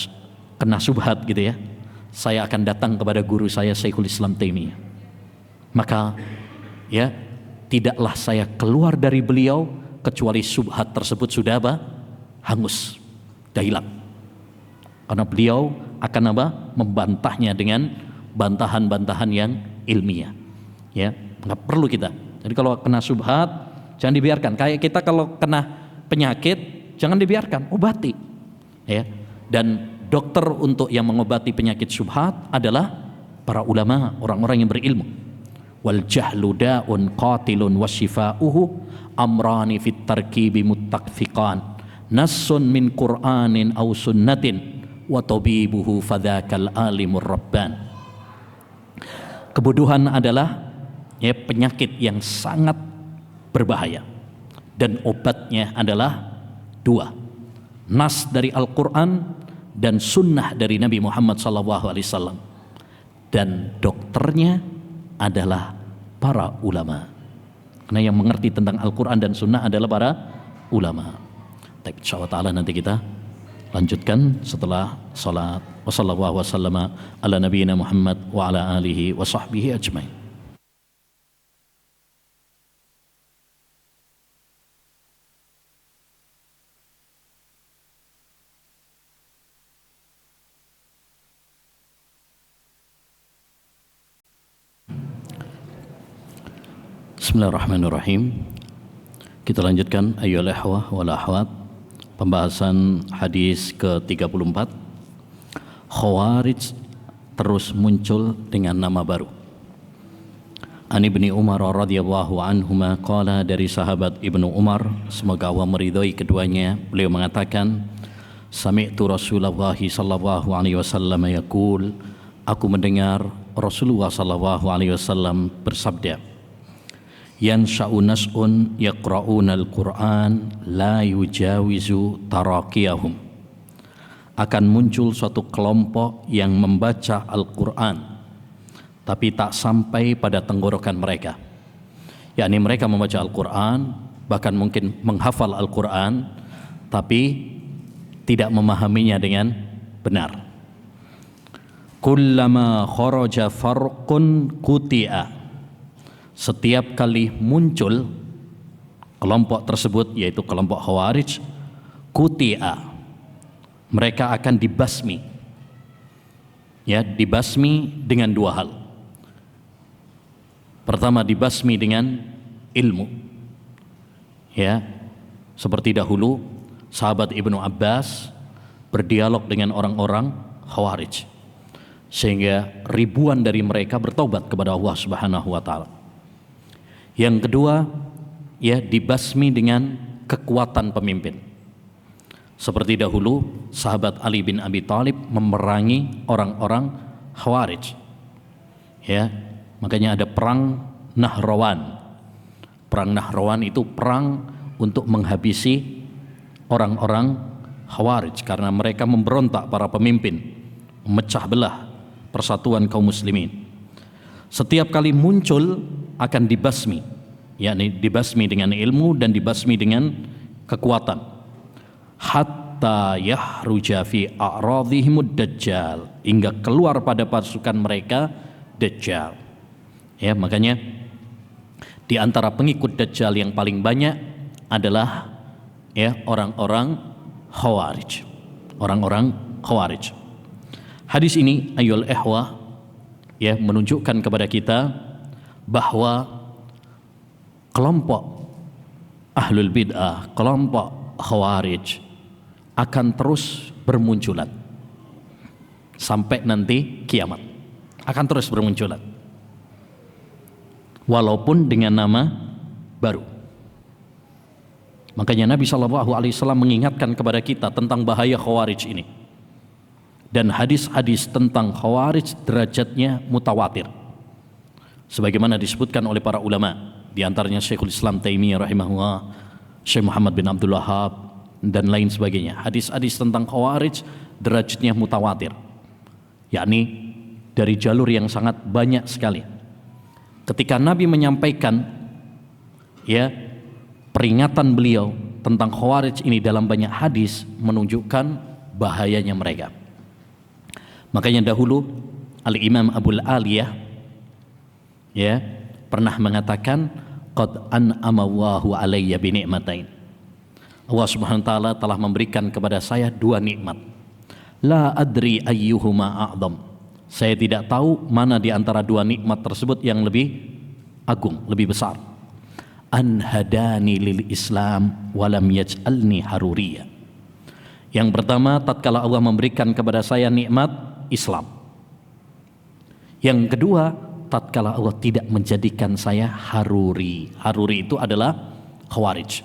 kena syubhat gitu ya, saya akan datang kepada guru saya Syekhul Islam Taimiyah. Maka ya, tidaklah saya keluar dari beliau kecuali syubhat tersebut sudah apa? Hangus, dah hilang. Karena beliau akan apa? Membantahnya dengan bantahan-bantahan yang ilmiah. Ya, nggak perlu kita. Jadi kalau kena syubhat, jangan dibiarkan. Kayak kita kalau kena penyakit, jangan dibiarkan, obati. Ya, dan dokter untuk yang mengobati penyakit syubhat adalah para ulama, orang-orang yang berilmu. Wal jahlu da'un qatilun wasyifa'uhu amrani fit tarkibi muttafiqan nassun min qur'anin aw sunnatin wa tabibuhu fadzakal alimur rabban. Kebodohan adalah, ya, penyakit yang sangat berbahaya, dan obatnya adalah 2, nas dari Al-Quran dan sunnah dari Nabi Muhammad SAW, dan dokternya adalah para ulama. Karena yang mengerti tentang Al-Quran dan sunnah adalah para ulama. Tapi insyaallah ta'ala nanti kita lanjutkan setelah salat. Wassallallahu wasallama ala nabiyina Muhammad wa ala alihi wa sahbihi ajmain. Bismillahirrahmanirrahim. Kita lanjutkan ayyuhal ikhwah wal akhwat, pembahasan hadis ke-34. Khawarij terus muncul dengan nama baru. An Ibni Umar radhiyallahu anhuma qala, dari sahabat Ibnu Umar, semoga Allah meridhai keduanya, beliau mengatakan, sami'tu Rasulullah sallallahu alaihi wasallam yaqul, aku mendengar Rasulullah sallallahu alaihi wasallam bersabda, yansha'u nas'un yaqra'una al-Qur'an la yujawizu taraqiyahum, akan muncul suatu kelompok yang membaca Al-Quran tapi tak sampai pada tenggorokan mereka. Yakni mereka membaca Al-Quran bahkan mungkin menghafal Al-Quran, tapi tidak memahaminya dengan benar. Kullama kharaja farqun quti'a. Setiap kali muncul kelompok tersebut, yaitu kelompok Khawarij, quti'a, mereka akan dibasmi. Ya, dibasmi dengan dua hal. Pertama, dibasmi dengan ilmu. Ya, seperti dahulu sahabat Ibnu Abbas berdialog dengan orang-orang Khawarij, sehingga ribuan dari mereka bertobat kepada Allah Subhanahu wa taala. Yang kedua, ya, dibasmi dengan kekuatan pemimpin. Seperti dahulu sahabat Ali bin Abi Thalib memerangi orang-orang Khawarij. Ya, makanya ada perang Nahrawan. Perang Nahrawan itu perang untuk menghabisi orang-orang Khawarij karena mereka memberontak para pemimpin, memecah belah persatuan kaum muslimin. Setiap kali muncul akan dibasmi, yakni dibasmi dengan ilmu dan dibasmi dengan kekuatan. Hatta yahruja fi a'radhihimud dajjal, hingga keluar pada pasukan mereka Dajjal. Ya, makanya di antara pengikut Dajjal yang paling banyak adalah ya orang-orang Khawarij. Orang-orang Khawarij. Hadis ini ayyul ihwah ya menunjukkan kepada kita bahwa kelompok ahlul bid'ah, kelompok Khawarij akan terus bermunculan sampai nanti kiamat. Akan terus bermunculan, walaupun dengan nama baru. Makanya Nabi SAW mengingatkan kepada kita tentang bahaya Khawarij ini. Dan hadis-hadis tentang Khawarij derajatnya mutawatir, sebagaimana disebutkan oleh para ulama, di antaranya Syekhul Islam Taimiyah rahimahullah, Syekh Muhammad bin Abdul Wahhab dan lain sebagainya. Hadis-hadis tentang Khawarij derajatnya mutawatir, yakni dari jalur yang sangat banyak sekali. Ketika Nabi menyampaikan ya peringatan beliau tentang Khawarij ini dalam banyak hadis, menunjukkan bahayanya mereka. Makanya dahulu Al-Imam Abul Aliyah ya pernah mengatakan, qad an'ama Allahu alayya bi ni'matain. Allah Subhanahu wa taala telah memberikan kepada saya dua nikmat. La adri ayyuhuma a'dham. Saya tidak tahu mana di antara dua nikmat tersebut yang lebih agung, lebih besar. An hadani lil Islam wa lam yaj'alni haruriyya. Yang pertama, tatkala Allah memberikan kepada saya nikmat Islam. Yang kedua, tatkala Allah tidak menjadikan saya haruri. Haruri itu adalah Khawarij.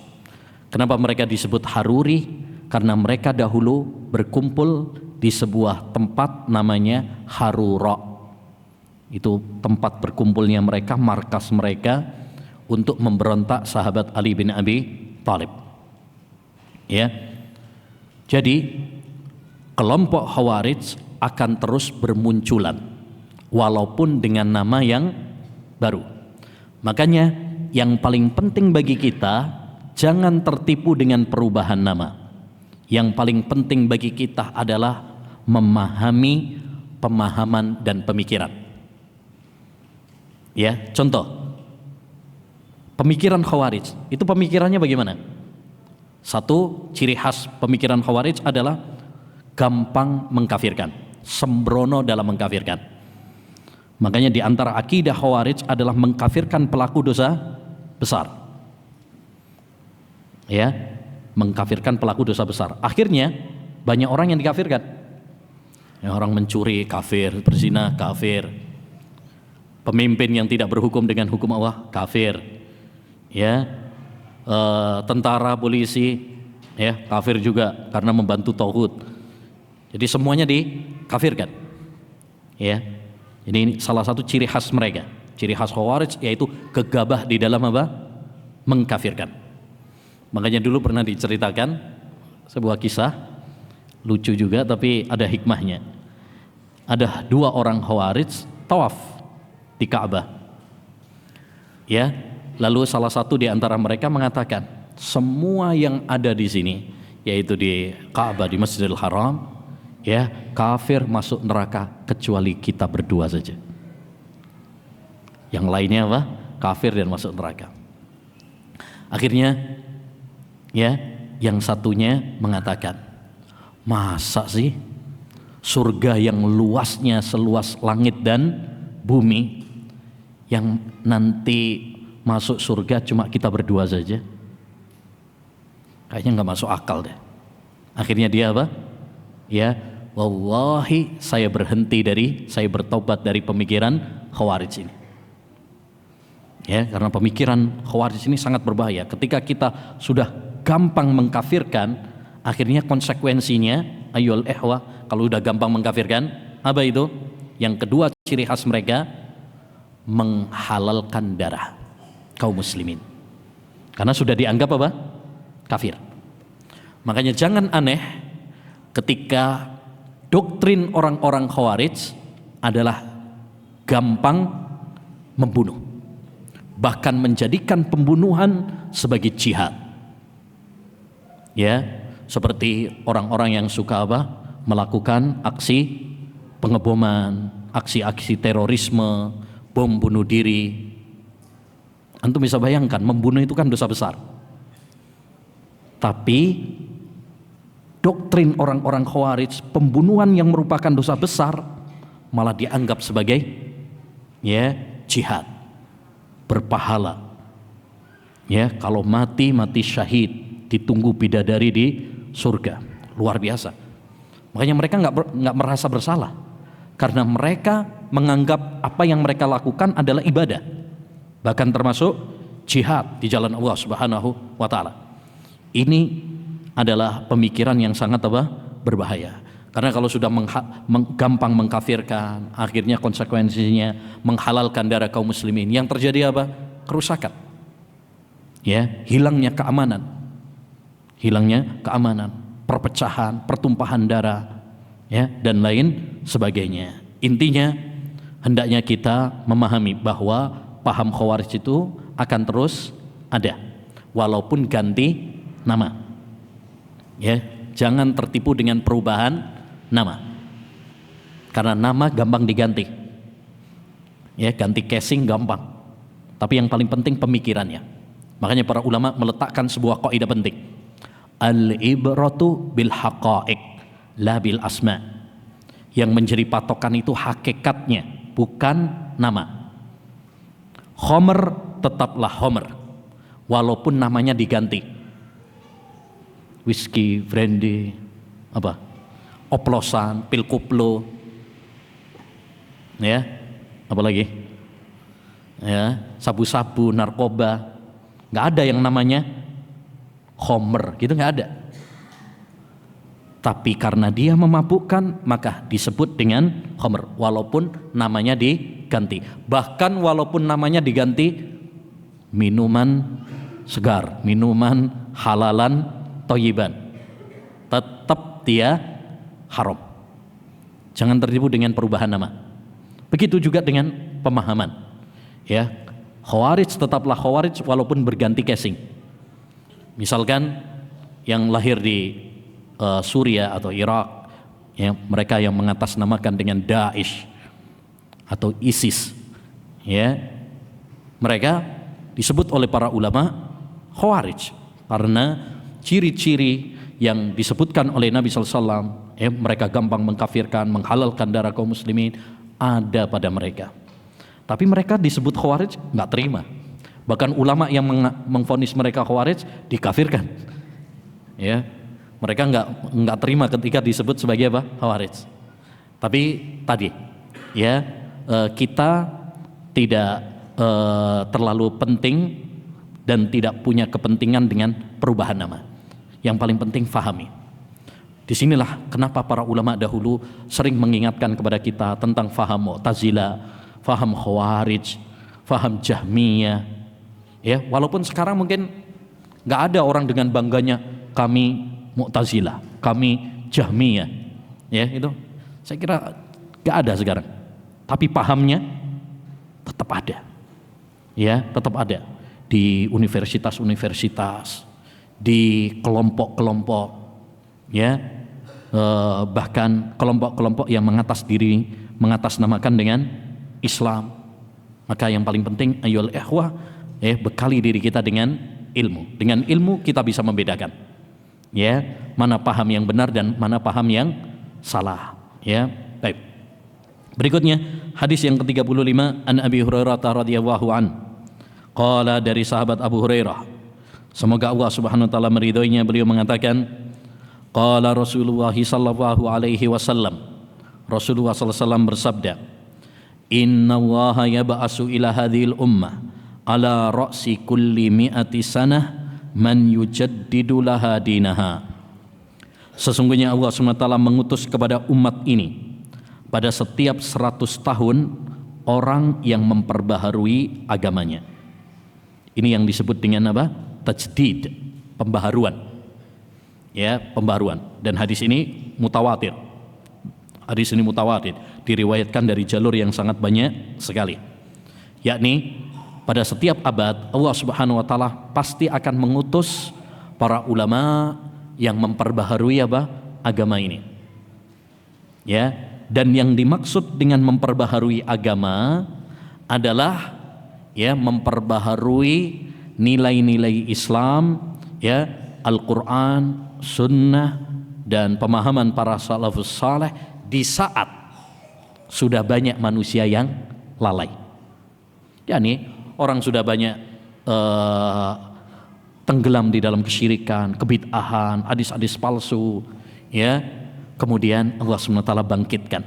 Kenapa mereka disebut haruri? Karena mereka dahulu berkumpul di sebuah tempat namanya Harura. Itu tempat berkumpulnya mereka, markas mereka untuk memberontak sahabat Ali bin Abi Thalib. Ya. Jadi kelompok Khawarij akan terus bermunculan walaupun dengan nama yang baru. Makanya yang paling penting bagi kita, jangan tertipu dengan perubahan nama. Yang paling penting bagi kita adalah memahami pemahaman dan pemikiran. Ya, contoh pemikiran Khawarij itu pemikirannya bagaimana? Satu ciri khas pemikiran Khawarij adalah gampang mengkafirkan, sembrono dalam mengkafirkan. Makanya di antara akidah Khawarij adalah mengkafirkan pelaku dosa besar. Ya, mengkafirkan pelaku dosa besar. Akhirnya banyak orang yang dikafirkan. Ya, orang mencuri kafir, berzina kafir, pemimpin yang tidak berhukum dengan hukum Allah kafir. Ya, tentara, polisi, ya kafir juga karena membantu tauhid. Jadi semuanya dikafirkan. Ya, jadi ini salah satu ciri khas mereka. Ciri khas Khawarij yaitu gegabah di dalam apa? Mengkafirkan. Makanya dulu pernah diceritakan sebuah kisah lucu juga tapi ada hikmahnya. Ada dua orang Khawarij tawaf di Ka'bah. Ya, Lalu salah satu di antara mereka mengatakan, semua yang ada di sini, yaitu di Ka'bah, di Masjidil Haram, ya, kafir masuk neraka kecuali kita berdua saja. Yang lainnya apa? Kafir dan masuk neraka. Akhirnya, ya, yang satunya mengatakan, masa sih surga yang luasnya seluas langit dan bumi, yang nanti masuk surga cuma kita berdua saja? Kayaknya nggak masuk akal deh. Akhirnya dia apa? Ya, wallahi saya bertobat dari pemikiran Khawarij ini. Ya, karena pemikiran Khawarij ini sangat berbahaya. Ketika kita sudah gampang mengkafirkan, akhirnya konsekuensinya, ayyul ihwa, kalau udah gampang mengkafirkan, apa itu? Yang kedua ciri khas mereka, menghalalkan darah kaum muslimin. Karena sudah dianggap apa? Kafir. Makanya jangan aneh ketika doktrin orang-orang Khawarij adalah gampang membunuh, bahkan menjadikan pembunuhan sebagai jihad. Ya, seperti orang-orang yang suka apa? Melakukan aksi pengeboman, aksi-aksi terorisme, bom bunuh diri. Antum bisa bayangkan, membunuh itu kan dosa besar. Tapi doktrin orang-orang Khawarij, pembunuhan yang merupakan dosa besar malah dianggap sebagai, ya, jihad, berpahala. Ya, kalau mati syahid, ditunggu bidadari di surga. Luar biasa. Makanya mereka nggak merasa bersalah, karena mereka menganggap apa yang mereka lakukan adalah ibadah, bahkan termasuk jihad di jalan Allah Subhanahu wa taala. Ini adalah pemikiran yang sangat apa? Berbahaya. Karena kalau sudah gampang mengkafirkan, akhirnya konsekuensinya menghalalkan darah kaum muslimin. Yang terjadi apa? Kerusakan. Ya, hilangnya keamanan. Perpecahan, pertumpahan darah, ya, dan lain sebagainya. Intinya hendaknya kita memahami bahwa paham Khawarij itu akan terus ada walaupun ganti nama. Ya, jangan tertipu dengan perubahan nama. Karena nama gampang diganti. Ya, ganti casing gampang. Tapi yang paling penting pemikirannya. Makanya para ulama meletakkan sebuah kaidah penting. Al-ibratu bil haqa'iq la bil asma. Yang menjadi patokan itu hakikatnya, bukan nama. Khomer tetaplah khomer walaupun namanya diganti. Whisky, brandy, apa? Oplosan, pil kuplo. Ya, apa lagi? Ya, sabu-sabu, narkoba. Nggak ada yang namanya khomer, gitu nggak ada. Tapi karena dia memabukkan, maka disebut dengan khomer, walaupun namanya diganti. Bahkan walaupun namanya diganti minuman segar, minuman halalan thayyiban, tetap dia haram. Jangan tertipu dengan perubahan nama. Begitu juga dengan pemahaman. Ya, Khawarij tetaplah Khawarij walaupun berganti casing. Misalkan yang lahir di Suriah atau Irak, ya, mereka yang mengatasnamakan dengan Daesh atau ISIS, ya, mereka disebut oleh para ulama Khawarij karena ciri-ciri yang disebutkan oleh Nabi SAW, ya, mereka gampang mengkafirkan, menghalalkan darah kaum muslimin, ada pada mereka. Tapi mereka disebut Khawarij nggak terima. Bahkan ulama yang mengvonis mereka Khawarij dikafirkan. Ya, mereka nggak terima ketika disebut sebagai apa? Khawarij. Tapi tadi, ya, kita tidak terlalu penting dan tidak punya kepentingan dengan perubahan nama. Yang paling penting fahami. Disinilah kenapa para ulama dahulu sering mengingatkan kepada kita tentang faham Mu'tazilah, faham Khawarij, faham Jahmiyah. Ya, walaupun sekarang mungkin nggak ada orang dengan bangganya kami Mu'tazilah, kami Jahmiyah. Ya, itu saya kira nggak ada sekarang. Tapi pahamnya tetap ada. Ya, tetap ada. di universitas-universitas, di kelompok-kelompok, ya, bahkan kelompok-kelompok yang mengatasnamakan dengan Islam. Maka yang paling penting, ayyuhal ikhwah, bekali diri kita dengan ilmu. Dengan ilmu kita bisa membedakan, ya, mana paham yang benar dan mana paham yang salah, ya. Baik. Berikutnya hadis yang ke-35, an Abi Hurairah radhiyallahu an. Qala, dari sahabat Abu Hurairah, semoga Allah Subhanahu wa taala meridhoinya, beliau mengatakan, qala Rasulullah sallallahu alaihi wasallam, Rasulullah sallallahu alaihi wasallam bersabda, inna Allaha yab'asu ila hadhil ummah ala ra'si kulli mi'ati sanah man yujaddidu laha dinaha. Sesungguhnya Allah SWT mengutus kepada umat ini pada setiap 100 tahun orang yang memperbaharui agamanya. Ini yang disebut dengan apa? Tajdid, pembaharuan. Ya, pembaharuan. Dan hadis ini mutawatir. Hadis ini mutawatir, diriwayatkan dari jalur yang sangat banyak sekali. Yakni pada setiap abad Allah Subhanahu wa taala pasti akan mengutus para ulama yang memperbaharui apa? Agama ini. Ya, dan yang dimaksud dengan memperbaharui agama adalah, ya, memperbaharui nilai-nilai Islam, ya, Al-Qur'an, sunnah, dan pemahaman para salafus saleh di saat sudah banyak manusia yang lalai. yakni orang sudah banyak tenggelam di dalam kesyirikan, kebid'ahan, hadis-hadis palsu, ya. Kemudian Allah SWT bangkitkan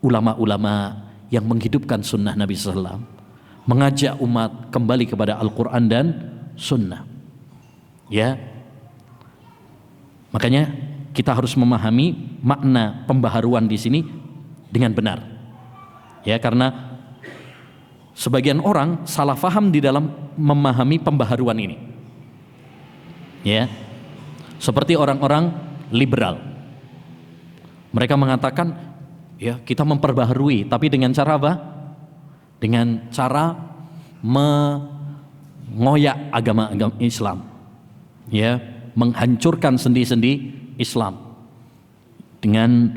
ulama-ulama yang menghidupkan sunnah Nabi SAW, mengajak umat kembali kepada Al-Quran dan sunnah, ya. Makanya kita harus memahami makna pembaharuan di sini dengan benar, ya, karena sebagian orang salah faham di dalam memahami pembaharuan ini, ya. Seperti orang-orang liberal, mereka mengatakan, ya, kita memperbaharui, tapi dengan cara apa? Dengan cara mengoyak agama Islam, ya, menghancurkan sendi-sendi Islam dengan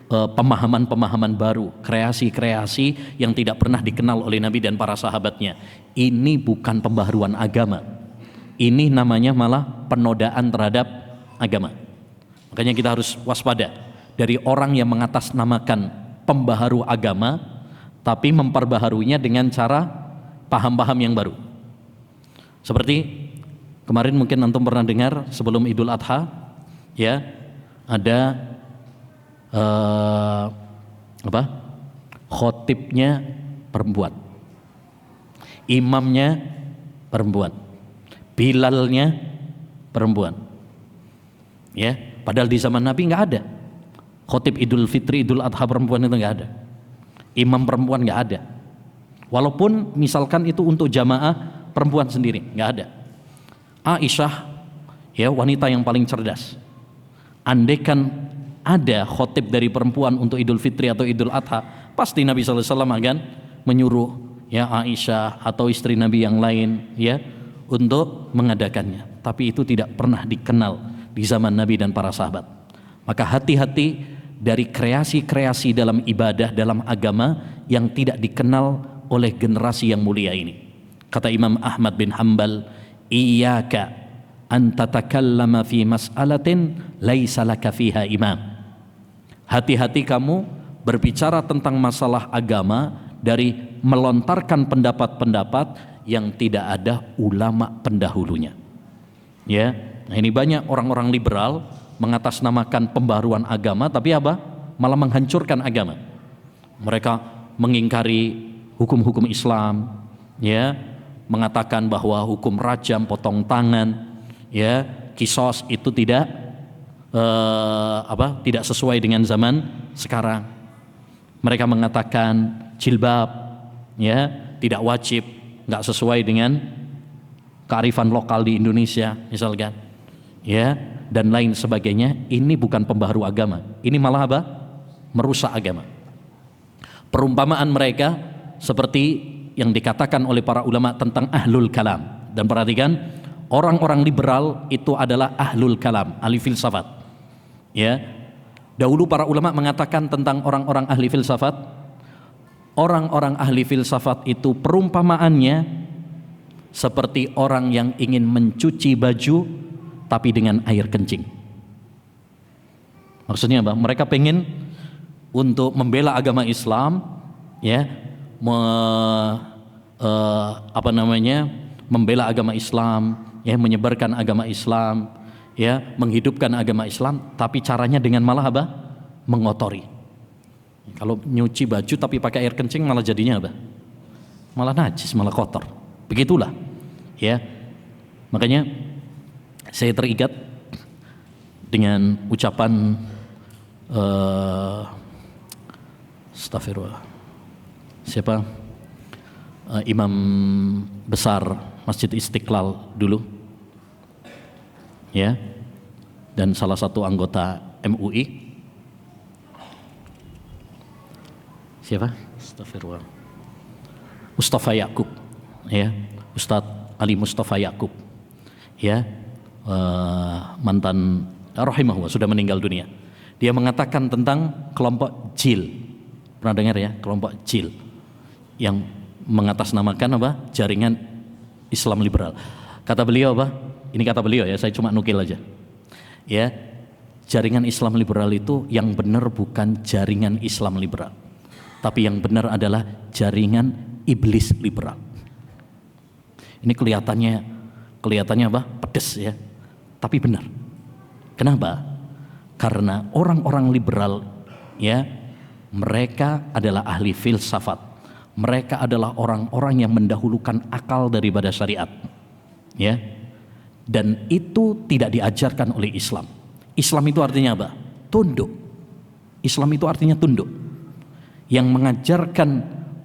pemahaman-pemahaman baru, kreasi-kreasi yang tidak pernah dikenal oleh Nabi dan para sahabatnya. Ini bukan pembaharuan agama, ini namanya malah penodaan terhadap agama. Makanya kita harus waspada dari orang yang mengatasnamakan pembaharu agama tapi memperbaharuinya dengan cara paham-paham yang baru. Seperti kemarin mungkin antum pernah dengar sebelum Idul Adha, ya, ada khotibnya perempuan, imamnya perempuan, bilalnya perempuan, ya. Padahal di zaman Nabi nggak ada khotib Idul Fitri, Idul Adha perempuan, itu nggak ada. Imam perempuan nggak ada. Walaupun misalkan itu untuk jamaah perempuan sendiri, nggak ada. Aisyah, ya, wanita yang paling cerdas, andaikan ada khotib dari perempuan untuk Idul Fitri atau Idul Adha, pasti Nabi SAW akan menyuruh, ya, Aisyah atau istri Nabi yang lain, ya, untuk mengadakannya. Tapi itu tidak pernah dikenal di zaman Nabi dan para sahabat. Maka hati-hati dari kreasi-kreasi dalam ibadah, dalam agama yang tidak dikenal oleh generasi yang mulia ini. Kata Imam Ahmad bin Hanbal, iyyaka an tatakallama fi mas'alatin laisa laka fiha imam. Hati-hati kamu berbicara tentang masalah agama dari melontarkan pendapat-pendapat yang tidak ada ulama pendahulunya, ya. Nah, ini banyak orang-orang liberal mengatasnamakan pembaharuan agama, tapi apa? Malah menghancurkan agama. Mereka mengingkari hukum-hukum Islam, ya, mengatakan bahwa hukum rajam, potong tangan, ya, kisos itu tidak tidak sesuai dengan zaman sekarang. Mereka mengatakan jilbab, ya, tidak wajib, nggak sesuai dengan kearifan lokal di Indonesia misalkan, ya, dan lain sebagainya. Ini bukan pembaharu agama, ini malah apa? Merusak agama. Perumpamaan mereka seperti, yang dikatakan oleh para ulama tentang ahlul kalam. Dan perhatikan, orang-orang liberal itu adalah ahlul kalam, ahli filsafat. Ya, dahulu para ulama mengatakan tentang orang-orang ahli filsafat, orang-orang ahli filsafat itu perumpamaannya seperti orang yang ingin mencuci baju tapi dengan air kencing. Maksudnya apa? Mereka pengen untuk membela agama Islam, ya, membela agama Islam, ya, menyebarkan agama Islam, ya, menghidupkan agama Islam, tapi caranya dengan malah apa? Mengotori. Kalau nyuci baju tapi pakai air kencing malah jadinya apa? Malah najis, malah kotor. Begitulah, ya. Makanya saya teringat dengan ucapan astagfirullah, siapa, imam besar Masjid Istiqlal dulu, ya, dan salah satu anggota MUI, siapa, astagfirullah, Mustafa Yakub, ya, Ustadz Ali Mustafa Yakub, ya, mantan rahimahullah, sudah meninggal dunia. Dia mengatakan tentang kelompok JIL. Pernah dengar ya, kelompok JIL yang mengatasnamakan apa? Jaringan Islam liberal. Kata beliau apa? Ini kata beliau ya, saya cuma nukil aja. Ya, jaringan Islam liberal itu yang benar bukan jaringan Islam liberal, tapi yang benar adalah jaringan iblis liberal. Ini kelihatannya apa? Pedes ya, tapi benar. Kenapa? Karena orang-orang liberal, ya, mereka adalah ahli filsafat. Mereka adalah orang-orang yang mendahulukan akal daripada syariat, ya. Dan itu tidak diajarkan oleh Islam. Islam itu artinya apa? Tunduk. Islam itu artinya tunduk. Yang mengajarkan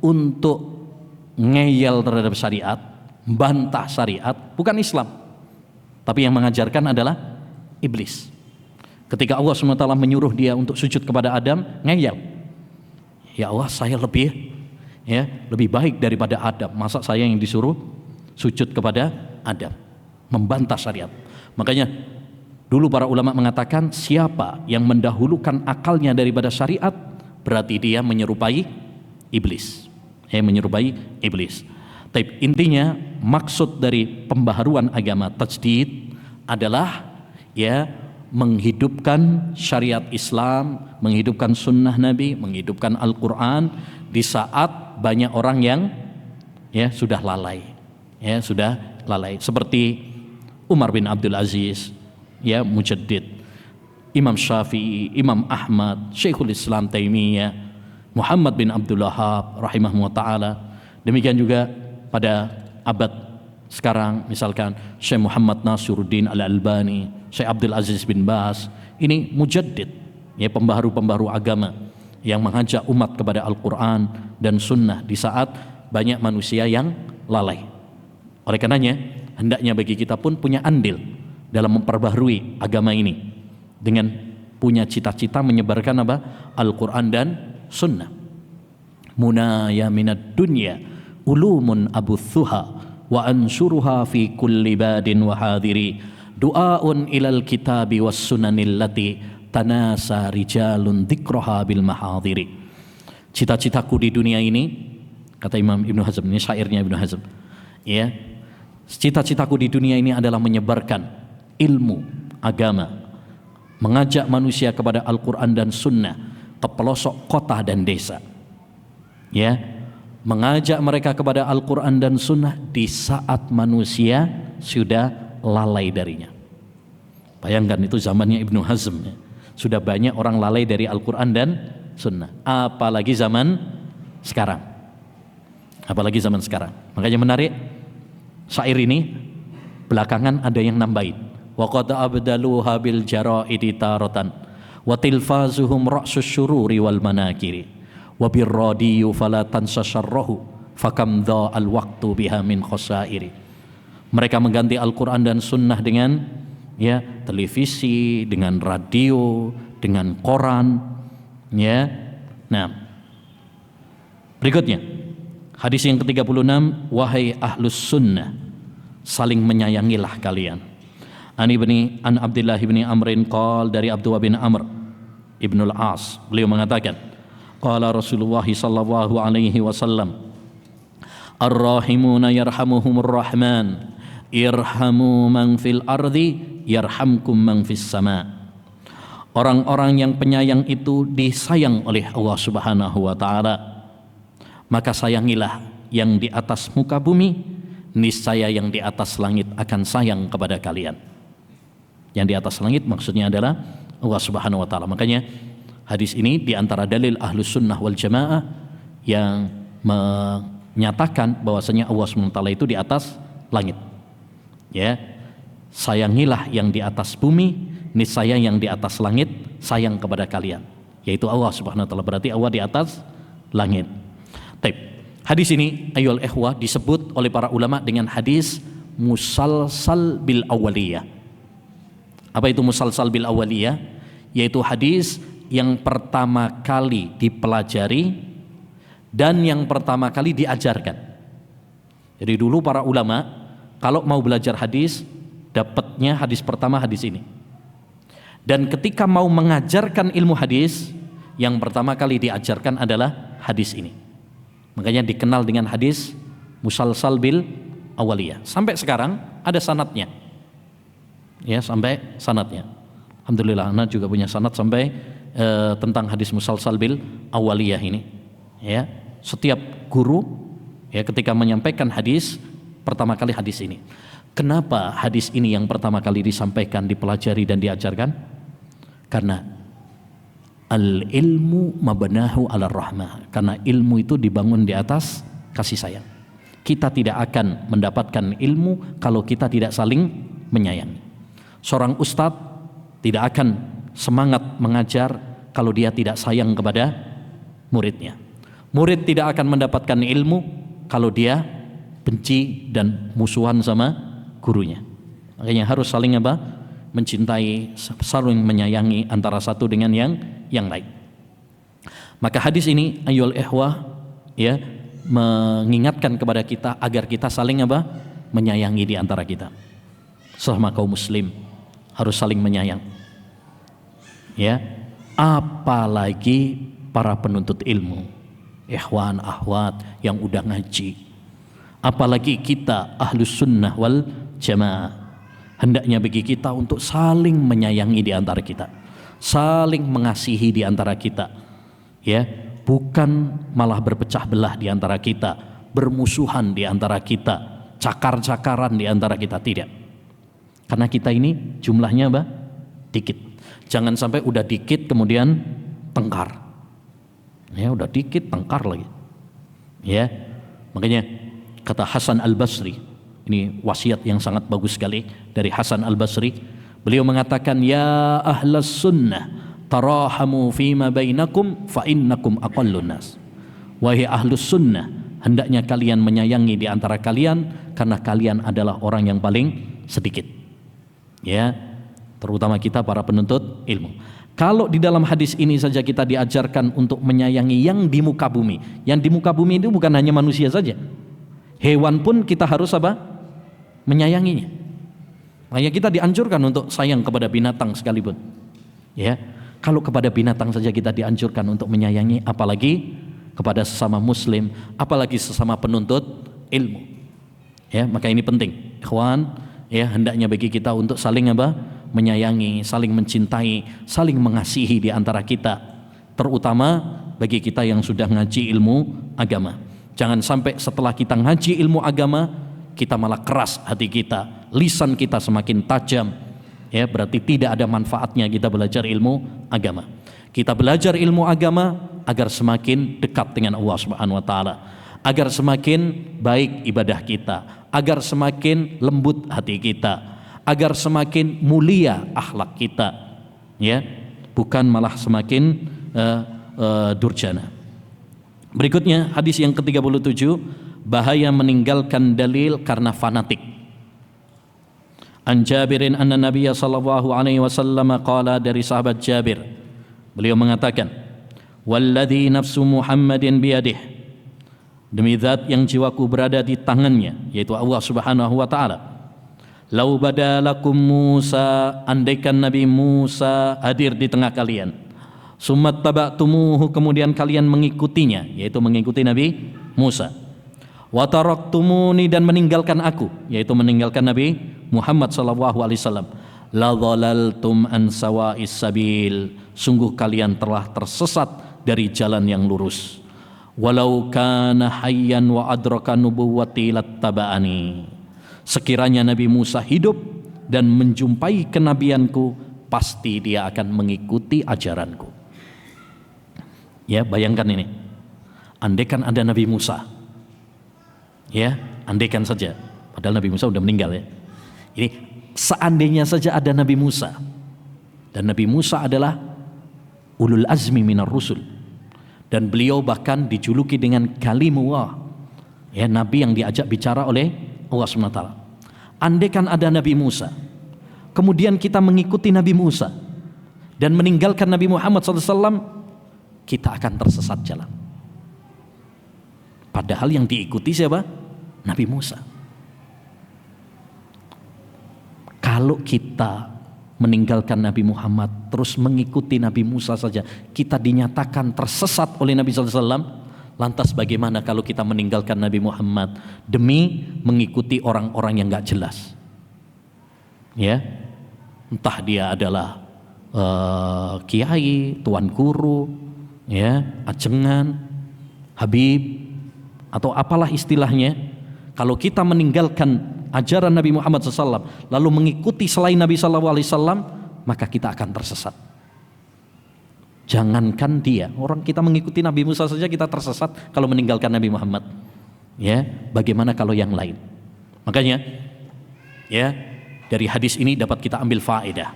untuk ngeyel terhadap syariat, bantah syariat, bukan Islam. Tapi yang mengajarkan adalah iblis. Ketika Allah SWT menyuruh dia untuk sujud kepada Adam, ngeyel. Ya Allah, saya lebih baik daripada Adam. Masa saya yang disuruh sujud kepada Adam? Membantah syariat. Makanya dulu para ulama mengatakan siapa yang mendahulukan akalnya daripada syariat, berarti dia menyerupai iblis. Menyerupai iblis. Tapi intinya maksud dari pembaharuan agama tajdid adalah, ya, menghidupkan syariat Islam, menghidupkan sunnah Nabi, menghidupkan Al-Quran di saat banyak orang yang, ya, sudah lalai, ya, sudah lalai. Seperti Umar bin Abdul Aziz, ya, Mujaddid, Imam Syafi'i, Imam Ahmad, Syekhul Islam Taimiyah, Muhammad bin Abdul Wahhab rahimahullah ta'ala. Demikian juga pada abad sekarang, misalkan Syekh Muhammad Nasiruddin Al-Albani, Syekh Abdul Aziz bin Baz. Ini mujaddid, ya, pembaharu-pembaharu agama yang mengajak umat kepada Al-Quran dan Sunnah di saat banyak manusia yang lalai. Oleh karenanya, hendaknya bagi kita pun punya andil dalam memperbaharui agama ini dengan punya cita-cita menyebarkan apa? Al-Quran dan Sunnah. Munaya minad dunya ulumun abuthuha wa ansuruha fi kulli badin wa hadiri du'aun ilal kitabi was sunanil lati tanasa rijalun dzikraha bil mahadiri. Cita-citaku di dunia ini, kata Imam Ibnu Hazm, ini syairnya Ibnu Hazm, ya, cita-citaku di dunia ini adalah menyebarkan ilmu agama, mengajak manusia kepada Al-Quran dan Sunnah ke pelosok kota dan desa, ya, mengajak mereka kepada Al-Quran dan Sunnah di saat manusia sudah lalai darinya. Bayangkan itu zamannya Ibnu Hazm, ya. Sudah banyak orang lalai dari Al-Quran dan Sunnah, apalagi zaman sekarang. Makanya menarik, syair ini belakangan ada yang nambahin, wa qad abdaluha bil jara'idi taratan wa tilfazuhum ra'sus syururi wal manakiri wa birradiyu fala tansa syarrahu fakam dha'al waqtu biha min khasairi. Mereka mengganti Al-Quran dan Sunnah dengan, ya, televisi, dengan radio, dengan koran, ya. Nah, berikutnya Hadis yang ke-36, wahai ahlus sunnah, saling menyayangilah kalian. An Abdullah bin Amrin qala, dari Abdullah bin Amr Ibnul As, beliau mengatakan, qala Rasulullah sallallahu alaihi wasallam, ar-rahimuna yarhamuhumur rahman, irhamu man fil ardi yarhamkum man fis sama. Orang-orang yang penyayang itu disayang oleh Allah Subhanahu wa taala, maka sayangilah yang di atas muka bumi, niscaya yang di atas langit akan sayang kepada kalian. Yang di atas langit maksudnya adalah Allah Subhanahu wa taala. Makanya hadis ini di antara dalil Ahlus Sunnah wal Jamaah yang menyatakan bahwasanya Allah Subhanahu wa taala itu di atas langit. Ya. Sayangilah yang di atas bumi, niscaya yang di atas langit sayang kepada kalian, yaitu Allah Subhanahu wa taala. Berarti Allah di atas langit. Baik. Hadis ini ayyuhal ikhwah disebut oleh para ulama dengan hadis musalsal bil awaliyah. Apa itu musalsal bil awaliyah? Yaitu hadis yang pertama kali dipelajari dan yang pertama kali diajarkan. Jadi dulu para ulama kalau mau belajar hadis, dapatnya hadis pertama hadis ini. Dan ketika mau mengajarkan ilmu hadis, yang pertama kali diajarkan adalah hadis ini. Makanya dikenal dengan hadis musalsal bil awaliyah. Sampai sekarang ada sanadnya. Ya, sampai sanadnya. Alhamdulillah ana juga punya sanad sampai tentang hadis musalsal bil awaliyah ini. Ya, setiap guru ya ketika menyampaikan hadis pertama kali hadis ini. Kenapa hadis ini yang pertama kali disampaikan, dipelajari dan diajarkan? Karena al-ilmu mabnahu ala rahmah. Karena ilmu itu dibangun di atas kasih sayang. Kita tidak akan mendapatkan ilmu kalau kita tidak saling menyayangi. Seorang ustadz tidak akan semangat mengajar kalau dia tidak sayang kepada muridnya. Murid tidak akan mendapatkan ilmu kalau dia benci dan musuhan sama gurunya. Makanya harus saling apa? Mencintai, saling menyayangi antara satu dengan yang lain. Maka hadis ini ayyuhal ikhwah ya mengingatkan kepada kita agar kita saling apa? Menyayangi di antara kita. Sesama kaum muslim harus saling menyayang. Ya, apalagi para penuntut ilmu, ikhwan, akhwat yang udah ngaji. Apalagi kita ahlus sunnah wal jamaah. Hendaknya bagi kita untuk saling menyayangi di antara kita, saling mengasihi di antara kita, ya, bukan malah berpecah belah di antara kita, bermusuhan di antara kita, cakar-cakaran di antara kita, tidak. Karena kita ini jumlahnya apa? Dikit. Jangan sampai udah dikit kemudian tengkar. Ya, udah dikit tengkar lagi. Ya, makanya kata Hasan Al-Basri. Ini wasiat yang sangat bagus sekali dari Hasan Al-Basri. Beliau mengatakan, ya ahlas sunnah tarahamu fima bainakum fa innakum aqallun nas. Wahai ahlus sunnah, hendaknya kalian menyayangi di antara kalian karena kalian adalah orang yang paling sedikit. Ya, terutama kita para penuntut ilmu. Kalau di dalam hadis ini saja kita diajarkan untuk menyayangi yang di muka bumi. Yang di muka bumi itu bukan hanya manusia saja. Hewan pun kita harus apa? Menyayanginya. Makanya kita dianjurkan untuk sayang kepada binatang sekalipun. Ya, kalau kepada binatang saja kita dianjurkan untuk menyayangi, apalagi kepada sesama muslim, apalagi sesama penuntut ilmu. Ya, maka ini penting. Ikhwan, ya, hendaknya bagi kita untuk saling apa? Menyayangi, saling mencintai, saling mengasihi di antara kita. Terutama bagi kita yang sudah ngaji ilmu agama. Jangan sampai setelah kita ngaji ilmu agama kita malah keras hati kita, lisan kita semakin tajam. Ya, berarti tidak ada manfaatnya kita belajar ilmu agama. Kita belajar ilmu agama agar semakin dekat dengan Allah Subhanahu wa taala, agar semakin baik ibadah kita, agar semakin lembut hati kita, agar semakin mulia akhlak kita. Ya, bukan malah semakin durjana. Berikutnya hadis yang ke-37, bahaya meninggalkan dalil karena fanatik. An Jabirin anna Nabiya sallallahu alaihi wasallam qala, dari sahabat Jabir, beliau mengatakan, walladzi nafsu Muhammadin biyadih, demi zat yang jiwaku berada di tangannya, yaitu Allah Subhanahu wa taala. Lau badalakum Musa, andaikan Nabi Musa hadir di tengah kalian, summat taba'tumuhu, kemudian kalian mengikutinya, yaitu mengikuti Nabi Musa, wa taraktumuni, dan meninggalkan aku, yaitu meninggalkan Nabi Muhammad sallallahu alaihi wasallam, la dhalaltum an sawa'is sabil, sungguh kalian telah tersesat dari jalan yang lurus. Walau kana hayyan wa adraka nubuwwati lattaba'ani, sekiranya Nabi Musa hidup dan menjumpai kenabianku, pasti dia akan mengikuti ajaranku. Ya, bayangkan ini, andaikan ada Nabi Musa, ya, andaikan saja, padahal Nabi Musa sudah meninggal ya. Ini seandainya saja ada Nabi Musa, dan Nabi Musa adalah ulul azmi minar rusul, dan beliau bahkan dijuluki dengan kalimullah, ya, Nabi yang diajak bicara oleh Allah SWT. Andaikan ada Nabi Musa, kemudian kita mengikuti Nabi Musa dan meninggalkan Nabi Muhammad SAW, kita akan tersesat jalan. Padahal yang diikuti siapa? Nabi Musa. Kalau kita meninggalkan Nabi Muhammad terus mengikuti Nabi Musa saja, kita dinyatakan tersesat oleh Nabi SAW. Lantas bagaimana kalau kita meninggalkan Nabi Muhammad demi mengikuti orang-orang yang gak jelas? Ya, entah dia adalah kiai, tuan guru, ya, ajengan, habib, atau apalah istilahnya. Kalau kita meninggalkan ajaran Nabi Muhammad SAW lalu mengikuti selain Nabi SAW, maka kita akan tersesat. Jangankan dia, orang kita mengikuti Nabi Musa saja kita tersesat kalau meninggalkan Nabi Muhammad. Ya, bagaimana kalau yang lain? Makanya, ya, dari hadis ini dapat kita ambil faedah.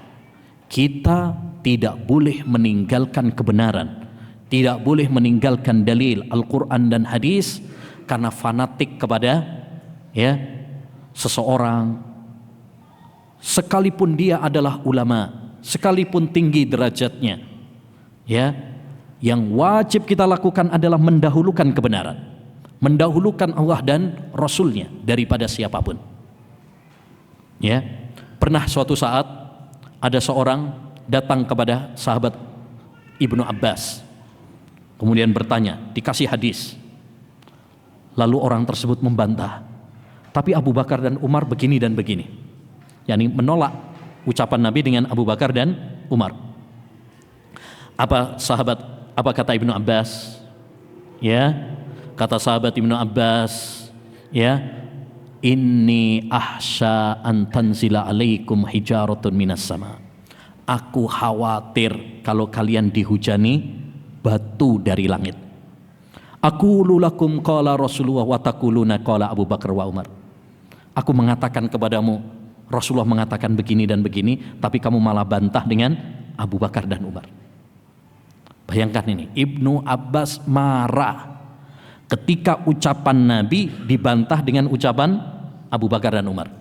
Kita tidak boleh meninggalkan kebenaran, tidak boleh meninggalkan dalil Al-Quran dan hadis karena fanatik kepada, ya, seseorang, sekalipun dia adalah ulama, sekalipun tinggi derajatnya. Ya, yang wajib kita lakukan adalah mendahulukan kebenaran, mendahulukan Allah dan Rasulnya daripada siapapun. Ya, pernah suatu saat ada seorang datang kepada sahabat Ibnu Abbas, kemudian bertanya, dikasih hadis. Lalu orang tersebut membantah, tapi Abu Bakar dan Umar begini dan begini, yakni menolak ucapan Nabi dengan Abu Bakar dan Umar. Apa kata Ibnu Abbas? Ya, kata sahabat Ibnu Abbas, ya, inni ahsya an tanzila alaikum hijaratun minas sama. Aku khawatir kalau kalian dihujani batu dari langit. Aku lulakum qala Rasulullah wa taquluna qala Abu Bakar wa Umar. Aku mengatakan kepadamu, Rasulullah mengatakan begini dan begini, tapi kamu malah bantah dengan Abu Bakar dan Umar. Bayangkan ini, Ibnu Abbas marah ketika ucapan Nabi dibantah dengan ucapan Abu Bakar dan Umar.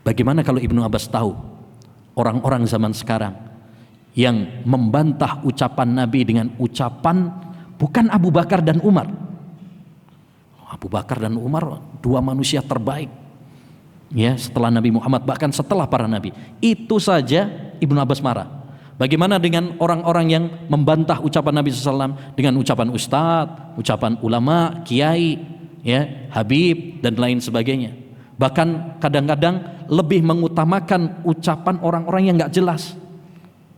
Bagaimana kalau Ibnu Abbas tahu orang-orang zaman sekarang yang membantah ucapan Nabi dengan ucapan bukan Abu Bakar dan Umar. Abu Bakar dan Umar dua manusia terbaik, ya, setelah Nabi Muhammad, bahkan setelah para nabi. Itu saja Ibnu Abbas marah. Bagaimana dengan orang-orang yang membantah ucapan Nabi SAW dengan ucapan ustadz, ucapan ulama, kiai, ya, habib dan lain sebagainya. Bahkan kadang-kadang lebih mengutamakan ucapan orang-orang yang nggak jelas.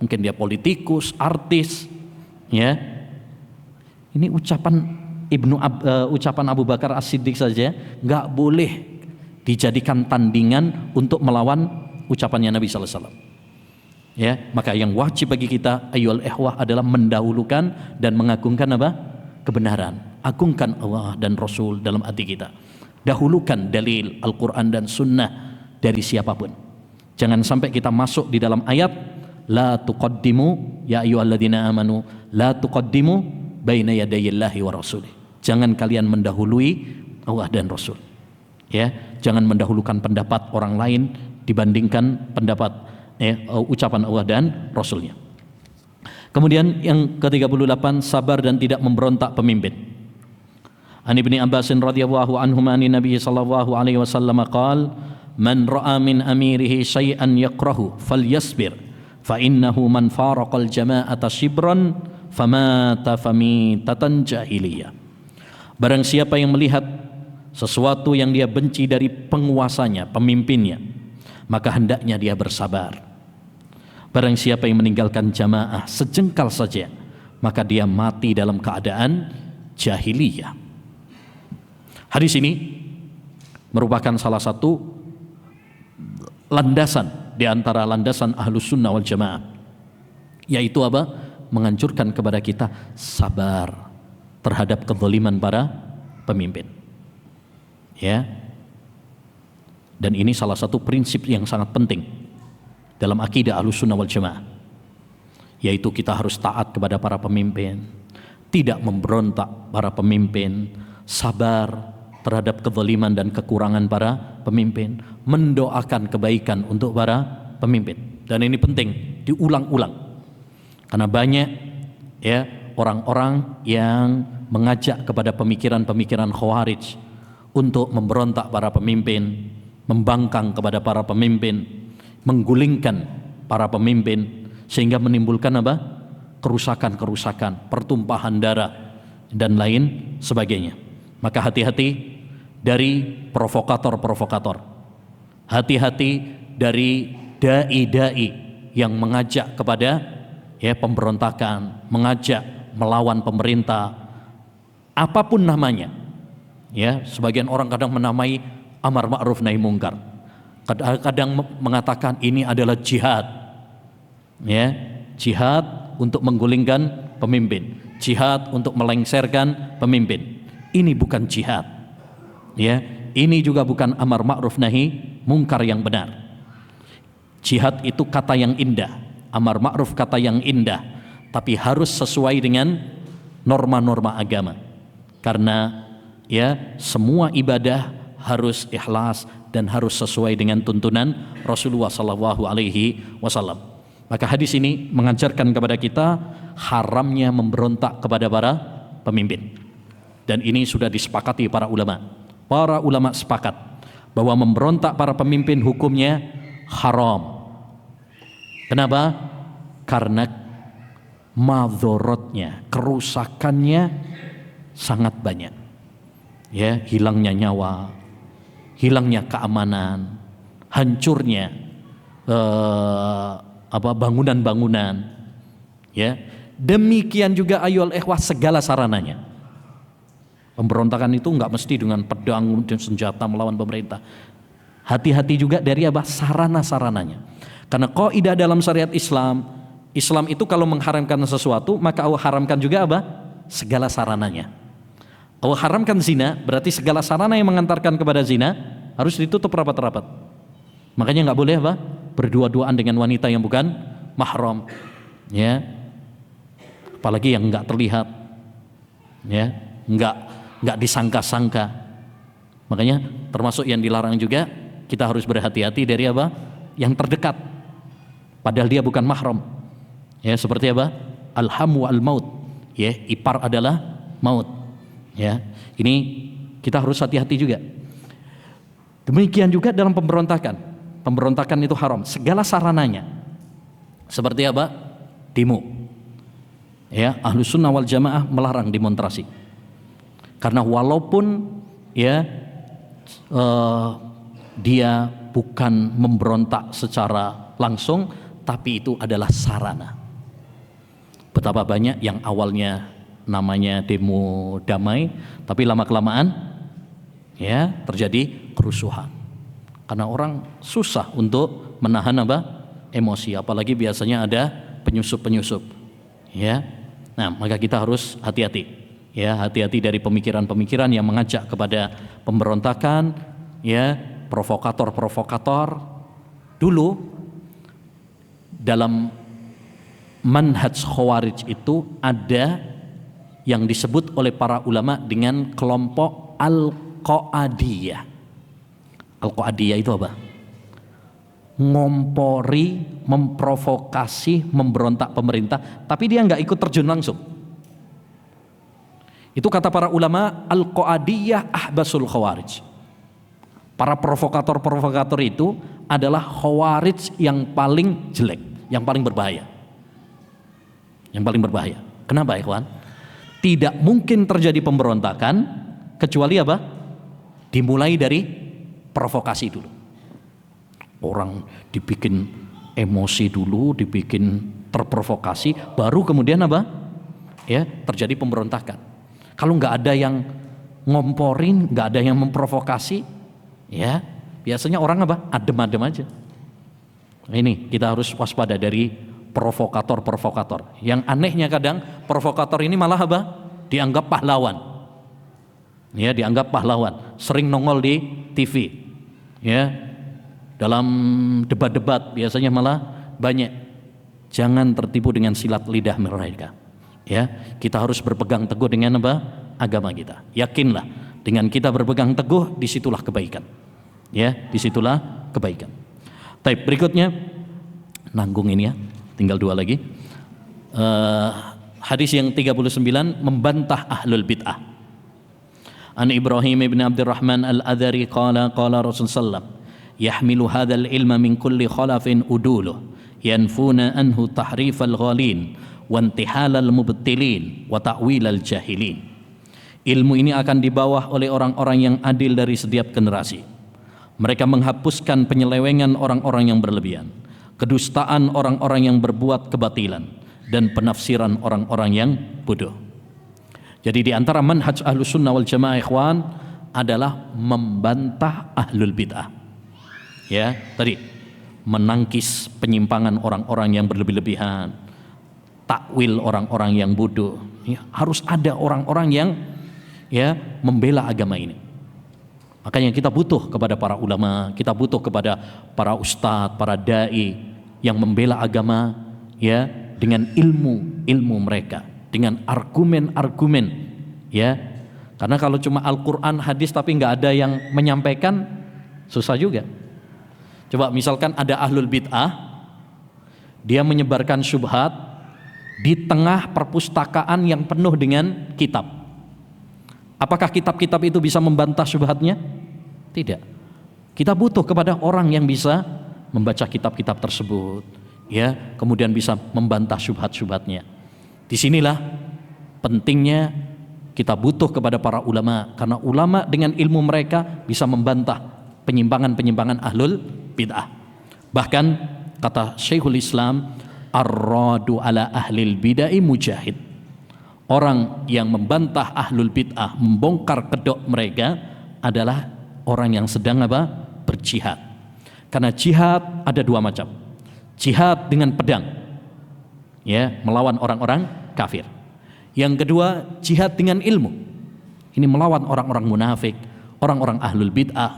Mungkin dia politikus, artis, ya. Ini ucapan Abu Bakar As-Siddiq saja nggak boleh dijadikan tandingan untuk melawan ucapannya Nabi SAW. Ya, maka yang wajib bagi kita ayyuhal ikhwah adalah mendahulukan dan mengagungkan apa? Kebenaran. Agungkan Allah dan Rasul dalam hati kita. Dahulukan dalil Al-Quran dan Sunnah dari siapapun. Jangan sampai kita masuk di dalam ayat la tuqaddimu ya ayyuhalladzina amanu la tuqaddimu baina yadayillahi wa rasulih. Jangan kalian mendahului Allah dan Rasul. Ya, jangan mendahulukan pendapat orang lain dibandingkan pendapat ucapan Allah dan Rasulnya. Kemudian yang ke-38, sabar dan tidak memberontak pemimpin. An Ibni Abbas radhiyallahu anhuma an Nabi sallallahu alaihi wasallam qala man ra'a min amirihi syai'an yakrahu falyasbir fa innahu man faraqal jama'ata shibran famata famitatan jahiliyah. Barang siapa yang melihat sesuatu yang dia benci dari penguasanya, pemimpinnya, maka hendaknya dia bersabar. Barang siapa yang meninggalkan jamaah sejengkal saja, maka dia mati dalam keadaan jahiliyah. Hadis ini merupakan salah satu landasan di antara landasan Ahlus Sunnah wal Jamaah, yaitu apa? Menganjurkan kepada kita sabar terhadap kezaliman para pemimpin. Ya. Dan ini salah satu prinsip yang sangat penting dalam akidah Ahlus Sunnah wal Jamaah, yaitu kita harus taat kepada para pemimpin, tidak memberontak para pemimpin, sabar terhadap kezaliman dan kekurangan para pemimpin, mendoakan kebaikan untuk para pemimpin. Dan ini penting diulang-ulang, karena banyak ya orang-orang yang mengajak kepada pemikiran-pemikiran khawarij untuk memberontak para pemimpin, membangkang kepada para pemimpin, menggulingkan para pemimpin, sehingga menimbulkan apa? Kerusakan-kerusakan, pertumpahan darah dan lain sebagainya. Maka hati-hati dari provokator-provokator, hati-hati dari dai-dai yang mengajak kepada ya pemberontakan, mengajak melawan pemerintah, apapun namanya. Ya, sebagian orang kadang menamai amar ma'ruf nahi mungkar, kadang mengatakan ini adalah jihad, ya, jihad untuk menggulingkan pemimpin, jihad untuk melengsarkan pemimpin. Ini bukan jihad, ya, ini juga bukan amar ma'ruf nahi mungkar yang benar. Jihad itu kata yang indah, amar ma'ruf kata yang indah, tapi harus sesuai dengan norma-norma agama, karena ya semua ibadah harus ikhlas dan harus sesuai dengan tuntunan Rasulullah sallallahu alaihi wasallam. Maka hadis ini mengajarkan kepada kita haramnya memberontak kepada para pemimpin, dan ini sudah disepakati para ulama. Para ulama sepakat bahwa memberontak para pemimpin hukumnya haram. Kenapa? Karena madorotnya, kerusakannya sangat banyak. Ya, hilangnya nyawa, hilangnya keamanan, hancurnya bangunan-bangunan. Ya, demikian juga ayyuhal ikhwah segala sarananya. Pemberontakan itu enggak mesti dengan pedang dan senjata melawan pemerintah. Hati-hati juga dari apa? Sarana-sarananya. Karena kaidah dalam syariat Islam, Islam itu kalau mengharamkan sesuatu, maka Allah haramkan juga apa? Segala sarananya. Allah haramkan zina, berarti segala sarana yang mengantarkan kepada zina harus ditutup rapat-rapat. Makanya nggak boleh apa? Berdua-duaan dengan wanita yang bukan mahram, ya. Apalagi yang nggak terlihat, ya, nggak disangka-sangka. Makanya termasuk yang dilarang juga, kita harus berhati-hati dari apa? Yang terdekat, padahal dia bukan mahram. Ya, seperti apa? Alham wal maut. Ya, ipar adalah maut. Ya, ini kita harus hati-hati juga. Demikian juga dalam pemberontakan. Pemberontakan itu haram, segala sarananya. Seperti apa? Demo. Ya, Ahlus Sunnah wal Jamaah melarang demonstrasi. Karena walaupun ya dia bukan memberontak secara langsung, tapi itu adalah sarana. Betapa banyak yang awalnya namanya demo damai, tapi lama-kelamaan ya terjadi kerusuhan. Karena orang susah untuk menahan apa? Emosi, apalagi biasanya ada penyusup-penyusup. Ya. Nah, maka kita harus hati-hati. Ya, hati-hati dari pemikiran-pemikiran yang mengajak kepada pemberontakan, ya, provokator-provokator. Dulu dalam manhaj khawarij itu ada yang disebut oleh para ulama dengan kelompok Al-Qa'adiyah. Al-Qa'adiyah itu apa? Ngompori, memprovokasi, memberontak pemerintah, tapi dia nggak ikut terjun langsung. Itu kata para ulama, al-Qa'adiyah ahbasul khawarij. Para provokator-provokator itu adalah khawarij yang paling jelek, yang paling berbahaya. Yang paling berbahaya. Kenapa ikhwan? Tidak mungkin terjadi pemberontakan kecuali apa? Dimulai dari provokasi dulu. Orang dibikin emosi dulu, dibikin terprovokasi, baru kemudian apa? Ya, terjadi pemberontakan. Kalau nggak ada yang ngomporin, nggak ada yang memprovokasi, ya biasanya orang apa? Adem-adem aja. Ini kita harus waspada dari provokator-provokator. Yang anehnya kadang provokator ini malah apa? Dianggap pahlawan. Ya, dianggap pahlawan. Sering nongol di TV. Ya, dalam debat-debat biasanya malah banyak. Jangan tertipu dengan silat lidah mereka. Ya, kita harus berpegang teguh dengan apa? Agama kita. Yakinlah, dengan kita berpegang teguh, disitulah kebaikan. Ya, disitulah kebaikan. Baik, berikutnya nanggung ini ya, tinggal 2 lagi. Hadis yang 39 membantah ahlul bid'ah. An Ibrahim ibn Abdurrahman al-Adhari qala Rasul sallam yahmilu hadzal ilma min kulli khalafin uduluh yanfuna anhu tahrifal ghalin wa intihalal mubtilin wa ta'wilal jahilin. Ilmu ini akan dibawa oleh orang-orang yang adil dari setiap generasi. Mereka menghapuskan penyelewengan orang-orang yang berlebihan, kedustaan orang-orang yang berbuat kebatilan, dan penafsiran orang-orang yang bodoh. Jadi di antara manhaj ahlus sunnah wal jamaah ikhwan adalah membantah ahlul bid'ah. Ya, tadi menangkis penyimpangan orang-orang yang berlebih-lebihan, takwil orang-orang yang bodoh. Ya, harus ada orang-orang yang ya membela agama ini. Makanya kita butuh kepada para ulama, kita butuh kepada para ustadz, para dai yang membela agama ya dengan ilmu mereka, dengan argumen-argumen ya. Karena kalau cuma Al-Qur'an, hadis tapi nggak ada yang menyampaikan, susah juga. Coba misalkan ada ahlul bid'ah, dia menyebarkan syubhat di tengah perpustakaan yang penuh dengan kitab. Apakah kitab-kitab itu bisa membantah syubhatnya? Tidak. Kita butuh kepada orang yang bisa membaca kitab-kitab tersebut, ya, kemudian bisa membantah syubhat-syubhatnya. Disinilah pentingnya kita butuh kepada para ulama, karena ulama dengan ilmu mereka bisa membantah penyimpangan-penyimpangan ahlul bid'ah. Bahkan kata Syekhul Islam, ar-radu ala ahlil bid'ah mujahid. Orang yang membantah ahlul bid'ah, membongkar kedok mereka adalah orang yang sedang apa? Berjihad. Karena jihad ada 2 macam. Jihad dengan pedang, ya, melawan orang-orang kafir. Yang kedua, jihad dengan ilmu. Ini melawan orang-orang munafik, orang-orang ahlul bid'ah,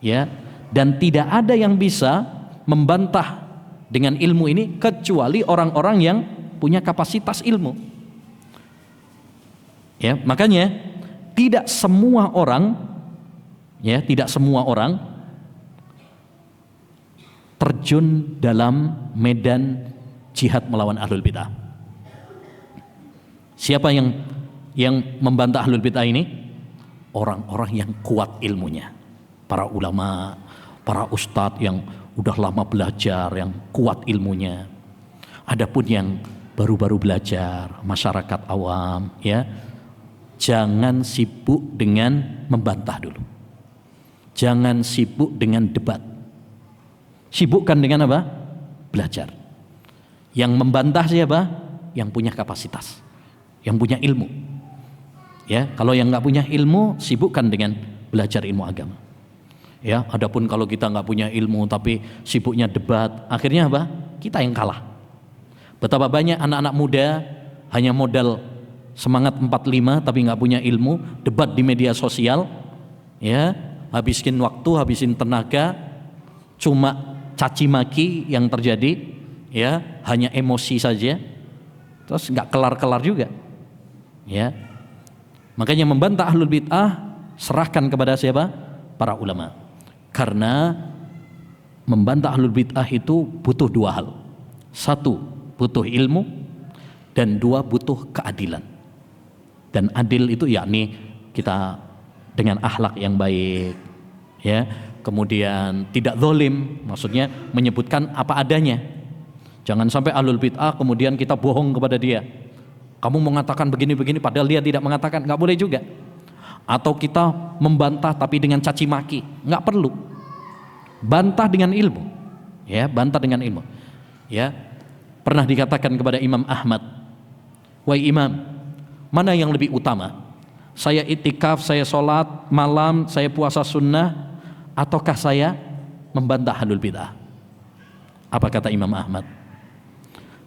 ya. Dan tidak ada yang bisa membantah dengan ilmu ini kecuali orang-orang yang punya kapasitas ilmu. Ya, makanya tidak semua orang terjun dalam medan jihad melawan ahlul bid'ah. Siapa yang membantah ahlul bid'ah ini? Orang-orang yang kuat ilmunya, para ulama, para ustadz yang udah lama belajar, yang kuat ilmunya. Adapun yang baru-baru belajar, masyarakat awam, ya, jangan sibuk dengan membantah dulu. Jangan sibuk dengan debat. Sibukkan dengan apa? Belajar. Yang membantah siapa? Yang punya kapasitas, yang punya ilmu. Ya, kalau yang nggak punya ilmu, sibukkan dengan belajar ilmu agama. Ya, adapun kalau kita nggak punya ilmu tapi sibuknya debat, akhirnya apa? Kita yang kalah. Betapa banyak anak-anak muda hanya modal semangat 45 tapi nggak punya ilmu, debat di media sosial, ya, habisin waktu, habisin tenaga, cuma caci maki yang terjadi, ya, hanya emosi saja, terus nggak kelar-kelar juga, ya. Makanya membantah ahlul bid'ah serahkan kepada siapa? Para ulama. Karena membantah ahlul bid'ah itu butuh 2 hal. 1, butuh ilmu, dan 2, butuh keadilan. Dan adil itu yakni kita dengan akhlak yang baik, ya. Kemudian tidak zalim, maksudnya menyebutkan apa adanya. Jangan sampai ahlul bid'ah kemudian kita bohong kepada dia. Kamu mengatakan begini-begini padahal dia tidak mengatakan, nggak boleh juga. Atau kita membantah tapi dengan caci maki, nggak perlu. Bantah dengan ilmu, ya, bantah dengan ilmu. Ya, pernah dikatakan kepada Imam Ahmad, wahai Imam, mana yang lebih utama? Saya itikaf, saya sholat malam, saya puasa sunnah, ataukah saya membantah ahlul bid'ah? Apa kata Imam Ahmad?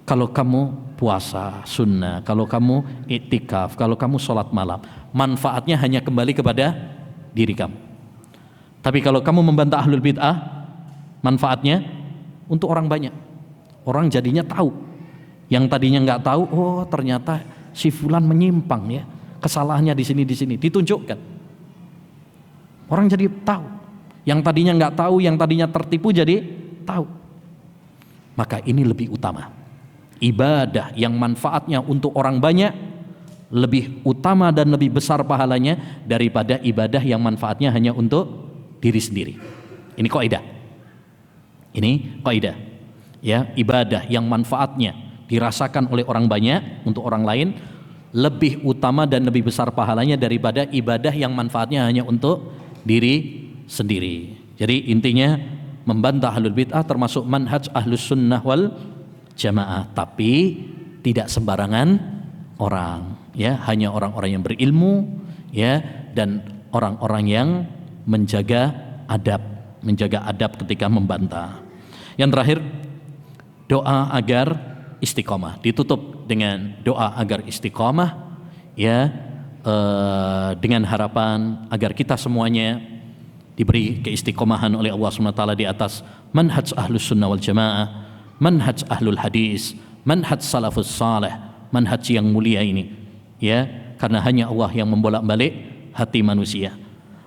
Kalau kamu puasa sunnah, kalau kamu itikaf, kalau kamu sholat malam, manfaatnya hanya kembali kepada diri kamu. Tapi kalau kamu membantah ahlul bid'ah, manfaatnya untuk orang banyak. Orang jadinya tahu. Yang tadinya nggak tahu, oh ternyata si fulan menyimpang, ya, kesalahannya di sini, ditunjukkan. Orang jadi tahu. Yang tadinya nggak tahu, yang tadinya tertipu jadi tahu. Maka ini lebih utama. Ibadah yang manfaatnya untuk orang banyak lebih utama dan lebih besar pahalanya daripada ibadah yang manfaatnya hanya untuk diri sendiri. Ini kaidah. Ini kaidah. Ya, ibadah yang manfaatnya dirasakan oleh orang banyak untuk orang lain lebih utama dan lebih besar pahalanya daripada ibadah yang manfaatnya hanya untuk diri sendiri. Jadi intinya membantah ahlul bid'ah termasuk manhaj ahlus sunnah wal jamaah, tapi tidak sembarangan orang, ya, hanya orang-orang yang berilmu, ya, dan orang-orang yang menjaga adab ketika membantah. Yang terakhir, doa agar istiqomah, ditutup dengan doa agar istiqomah, ya, dengan harapan agar kita semuanya diberi keistiqomahan oleh Allah SWT di atas manhaj ahlus sunnah wal jamaah, manhaj ahlul hadis, manhaj salafus salih, manhaj yang mulia ini, ya, karena hanya Allah yang membolak-balik hati manusia.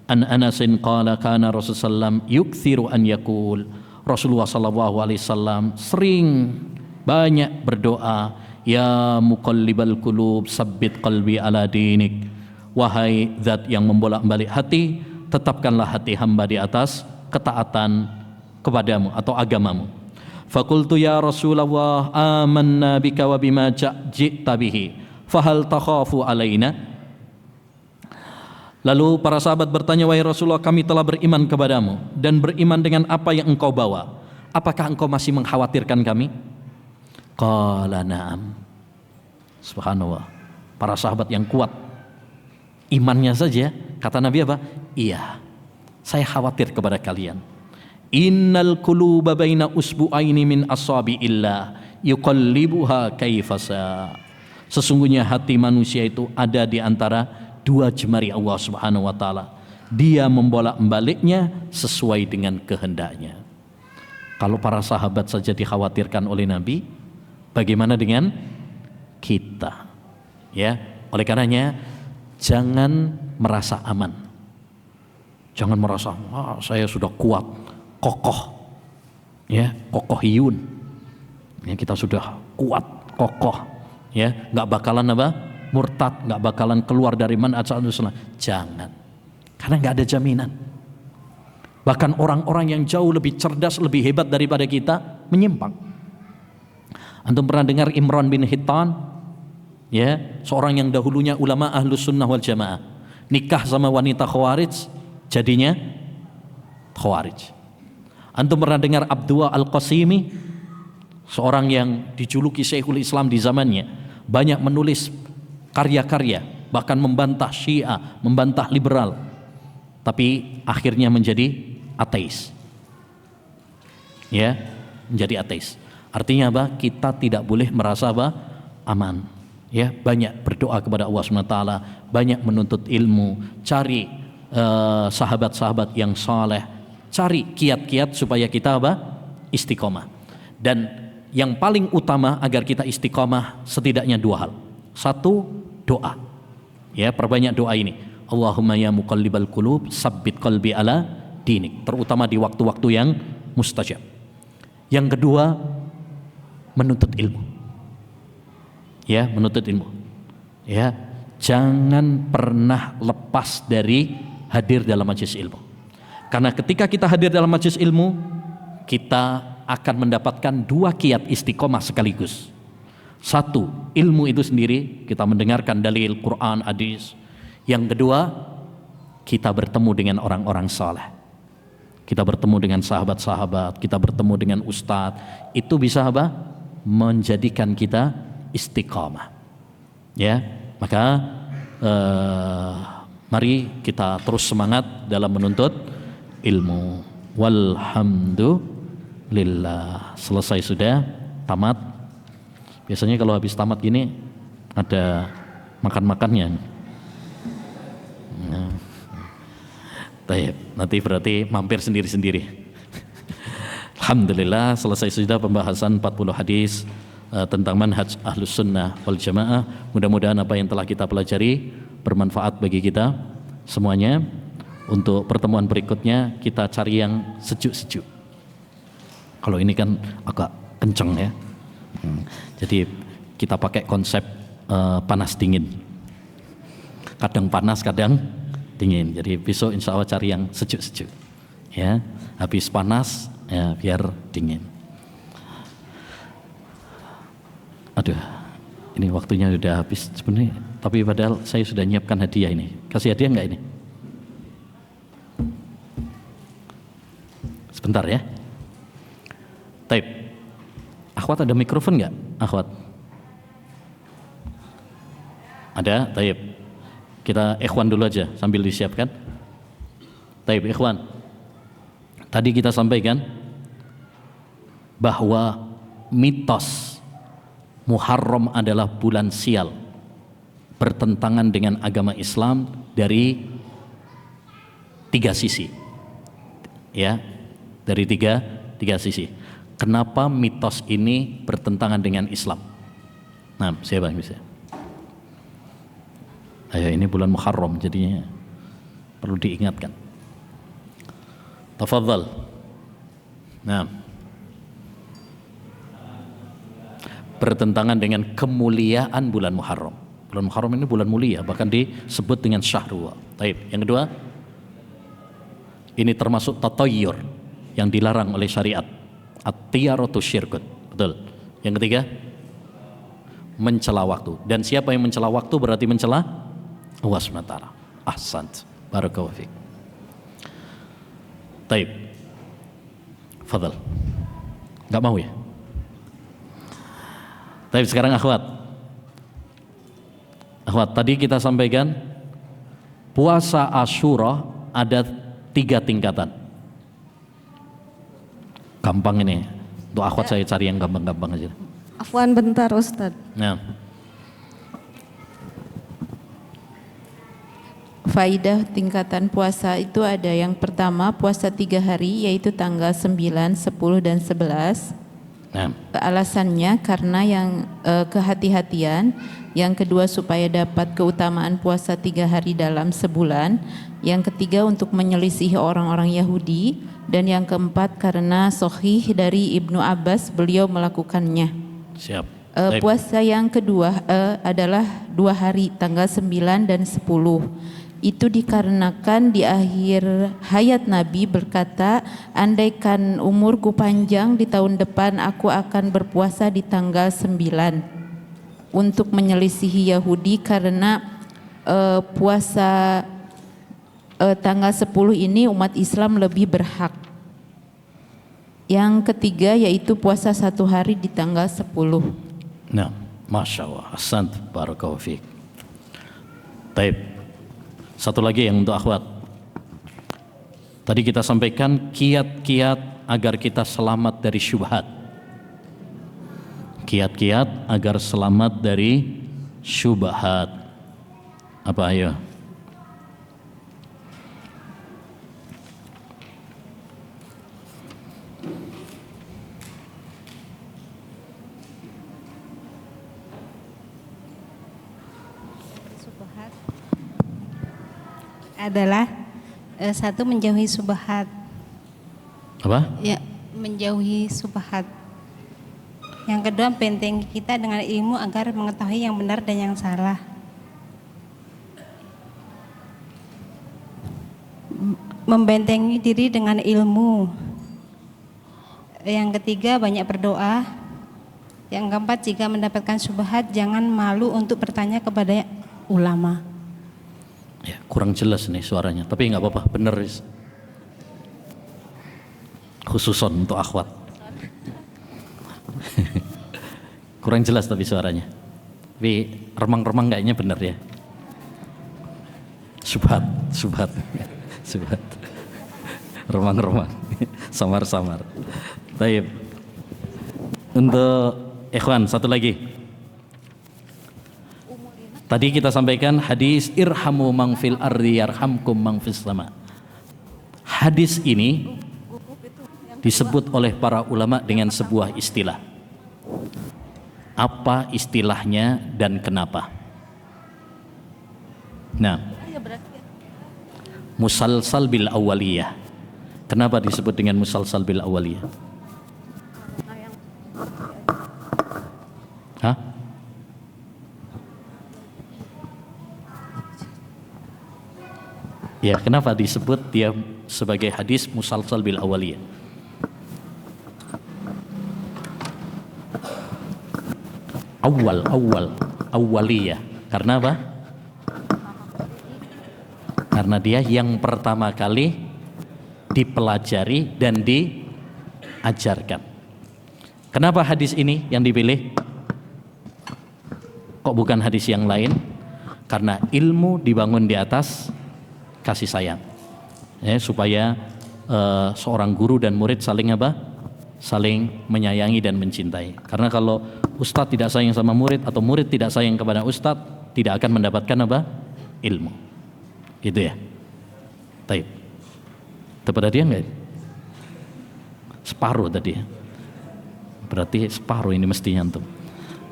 An Anasin qala kana Rasulullah yukthiru an yaqul, Rasulullah SAW sering banyak berdoa, ya muqallibal qulub sabbit qalbi ala dinik, wahai zat yang membolak-balik hati, tetapkanlah hati hamba di atas ketaatan kepadamu atau agamamu. Fakultu ya Rasulullah amanna bika wa bima ji'ta bihi fahal takhafu alaina. Lalu para sahabat bertanya, wahai Rasulullah, kami telah beriman kepadamu dan beriman dengan apa yang engkau bawa, apakah engkau masih mengkhawatirkan kami? Qala na'am. Subhanallah, para sahabat yang kuat imannya saja, kata Nabi apa? Iya, saya khawatir kepada kalian. Innal quluba baina usbu'aini min asabi'illah yuqallibuha kaifasa. Sesungguhnya hati manusia itu ada di antara dua jemari Allah Subhanahu wa taala. Dia membolak-baliknya sesuai dengan kehendaknya. Kalau para sahabat saja dikhawatirkan oleh Nabi, bagaimana dengan kita? Ya, oleh karenanya jangan merasa aman. Jangan merasa saya sudah kuat, kokoh, ya, kokohiyun. Ya, kita sudah kuat, kokoh, ya, nggak bakalan apa? Murtad, nggak bakalan keluar dari manhaj Ahlussunnah. Jangan, karena nggak ada jaminan. Bahkan orang-orang yang jauh lebih cerdas, lebih hebat daripada kita menyimpang. Antum pernah dengar Imran bin Hittan? Ya, seorang yang dahulunya ulama Ahlussunnah wal Jamaah, nikah sama wanita Khawarij, jadinya Khawarij. Antum pernah dengar Abdullah Al-Qasimi, seorang yang dijuluki Syekhul Islam di zamannya, banyak menulis karya-karya, bahkan membantah Syiah, membantah liberal, tapi akhirnya menjadi ateis. Ya, menjadi ateis. Artinya apa? Kita tidak boleh merasa apa? Aman. Ya, banyak berdoa kepada Allah SWT, banyak menuntut ilmu, cari sahabat-sahabat yang saleh, cari kiat-kiat supaya kita apa? Istiqomah. Dan yang paling utama agar kita istiqomah setidaknya dua hal. Satu, doa. Ya, perbanyak doa ini. Allahumma ya muqallibal qulub sabbit qalbi ala dinik, terutama di waktu-waktu yang mustajab. Yang kedua, menuntut ilmu. Ya, menuntut ilmu. Ya, jangan pernah lepas dari hadir dalam majelis ilmu. Karena ketika kita hadir dalam majelis ilmu, kita akan mendapatkan dua kiat istiqomah sekaligus. Satu, ilmu itu sendiri, kita mendengarkan dalil Quran, hadis. Yang kedua, kita bertemu dengan orang-orang saleh. Kita bertemu dengan sahabat-sahabat, kita bertemu dengan ustadz. Itu bisa apa? Menjadikan kita istiqomah. Ya, maka mari kita terus semangat dalam menuntut ilmu. Walhamdulillah. Selesai sudah, tamat. Biasanya kalau habis tamat gini ada makan-makannya. Nah, nanti berarti mampir sendiri-sendiri. Alhamdulillah, selesai sudah pembahasan 40 hadis tentang manhaj Ahlus Sunnah wal Jamaah. Mudah-mudahan apa yang telah kita pelajari bermanfaat bagi kita semuanya. Untuk pertemuan berikutnya kita cari yang sejuk-sejuk. Kalau ini kan agak kenceng ya. Jadi kita pakai konsep panas dingin. Kadang panas, kadang dingin. Jadi besok insya Allah cari yang sejuk-sejuk. Ya, habis panas ya biar dingin. Aduh, ini waktunya sudah habis sebenarnya. Tapi padahal saya sudah nyiapkan hadiah ini. Kasih hadiah enggak ini? Sebentar ya. Taib. Akhwat ada mikrofon enggak? Akhwat. Ada? Taib. Kita ikhwan dulu aja sambil disiapkan. Taib, ikhwan. Tadi kita sampaikan bahwa mitos Muharram adalah bulan sial, bertentangan dengan agama Islam dari tiga sisi. Ya, dari tiga sisi. Kenapa mitos ini bertentangan dengan Islam? Nah, siapa yang bisa? Ayo, ini bulan Muharram jadinya perlu diingatkan. Tafadhal. Nah, bertentangan dengan kemuliaan bulan Muharram. Bulan Muharram ini bulan mulia, bahkan disebut dengan Syahrul. Taib. Yang kedua, ini termasuk tatayyur yang dilarang oleh syariat. At-tiyaratu syirkun. Betul. Yang ketiga, mencela waktu. Dan siapa yang mencela waktu berarti mencela Allah SWT. Ahsant. Barakallahu fiik. Taib. Fadal. Enggak mau ya? Tapi sekarang akhwat, tadi kita sampaikan puasa Asyura ada 3 tingkatan. Gampang ini, untuk akhwat saya cari yang gampang-gampang aja. Afwan bentar Ustadz. Nah. Faidah tingkatan puasa itu ada yang pertama puasa 3 hari yaitu tanggal 9, 10 dan 11. Nah. Alasannya karena yang kehati-hatian, yang kedua supaya dapat keutamaan puasa 3 hari dalam sebulan, yang ketiga untuk menyelisihi orang-orang Yahudi, dan yang keempat karena sahih dari Ibnu Abbas beliau melakukannya. Siap. Puasa yang kedua adalah 2 hari tanggal 9 dan 10. Itu dikarenakan di akhir hayat Nabi berkata, andaikan umurku panjang di tahun depan aku akan berpuasa di tanggal 9 untuk menyelisihi Yahudi, karena puasa tanggal 10 ini umat Islam lebih berhak. Yang ketiga yaitu puasa 1 hari di tanggal 10. Nah, Masya Allah, ahsan, barakallahu fiik. Taib. Satu lagi yang untuk akhwat. Tadi kita sampaikan kiat-kiat agar kita selamat dari syubhat. Kiat-kiat agar selamat dari syubhat. Apa ayo? Adalah satu, menjauhi subhat. Apa? Ya, menjauhi subhat. Yang kedua, penting kita dengan ilmu agar mengetahui yang benar dan yang salah. membentengi diri dengan ilmu. Yang ketiga, banyak berdoa. Yang keempat, jika mendapatkan syubhat jangan malu untuk bertanya kepada ulama. Ya, kurang jelas nih suaranya, tapi nggak apa-apa, bener. Khususon untuk akhwat. Kurang jelas tapi suaranya. Tapi remang-remang kayaknya bener ya. Subhat. Remang-remang. Samar-samar. Baik. Untuk ikhwan satu lagi. Tadi kita sampaikan hadis irhamu man fil ardi yarhamkum man fis sama. Hadis ini disebut oleh para ulama dengan sebuah istilah. Apa istilahnya dan kenapa? Nah, musalsal bil awaliyah. Kenapa disebut dengan musalsal bil awaliyah? Hah? Ya, kenapa disebut dia sebagai hadis musalsal bil awaliyah? Awaliyah. Karena apa? Karena dia yang pertama kali dipelajari dan diajarkan. Kenapa hadis ini yang dipilih? Kok bukan hadis yang lain? Karena ilmu dibangun di atas kasih sayang. Ya, supaya seorang guru dan murid saling apa? Saling menyayangi dan mencintai. Karena kalau ustadz tidak sayang sama murid atau murid tidak sayang kepada ustadz, tidak akan mendapatkan apa? Ilmu. Gitu ya. Taib. Kepada dia enggak? Separuh tadi ya. Berarti separuh ini mestinya antum.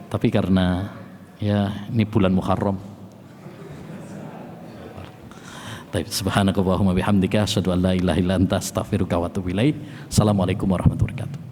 Tapi karena ya ini bulan Muharram. Taib. Subhanakallahumma bihamdika asyhadu an la ilaha illa anta astaghfiruka wa atubu ilaik. Assalamualaikum warahmatullahi wabarakatuh.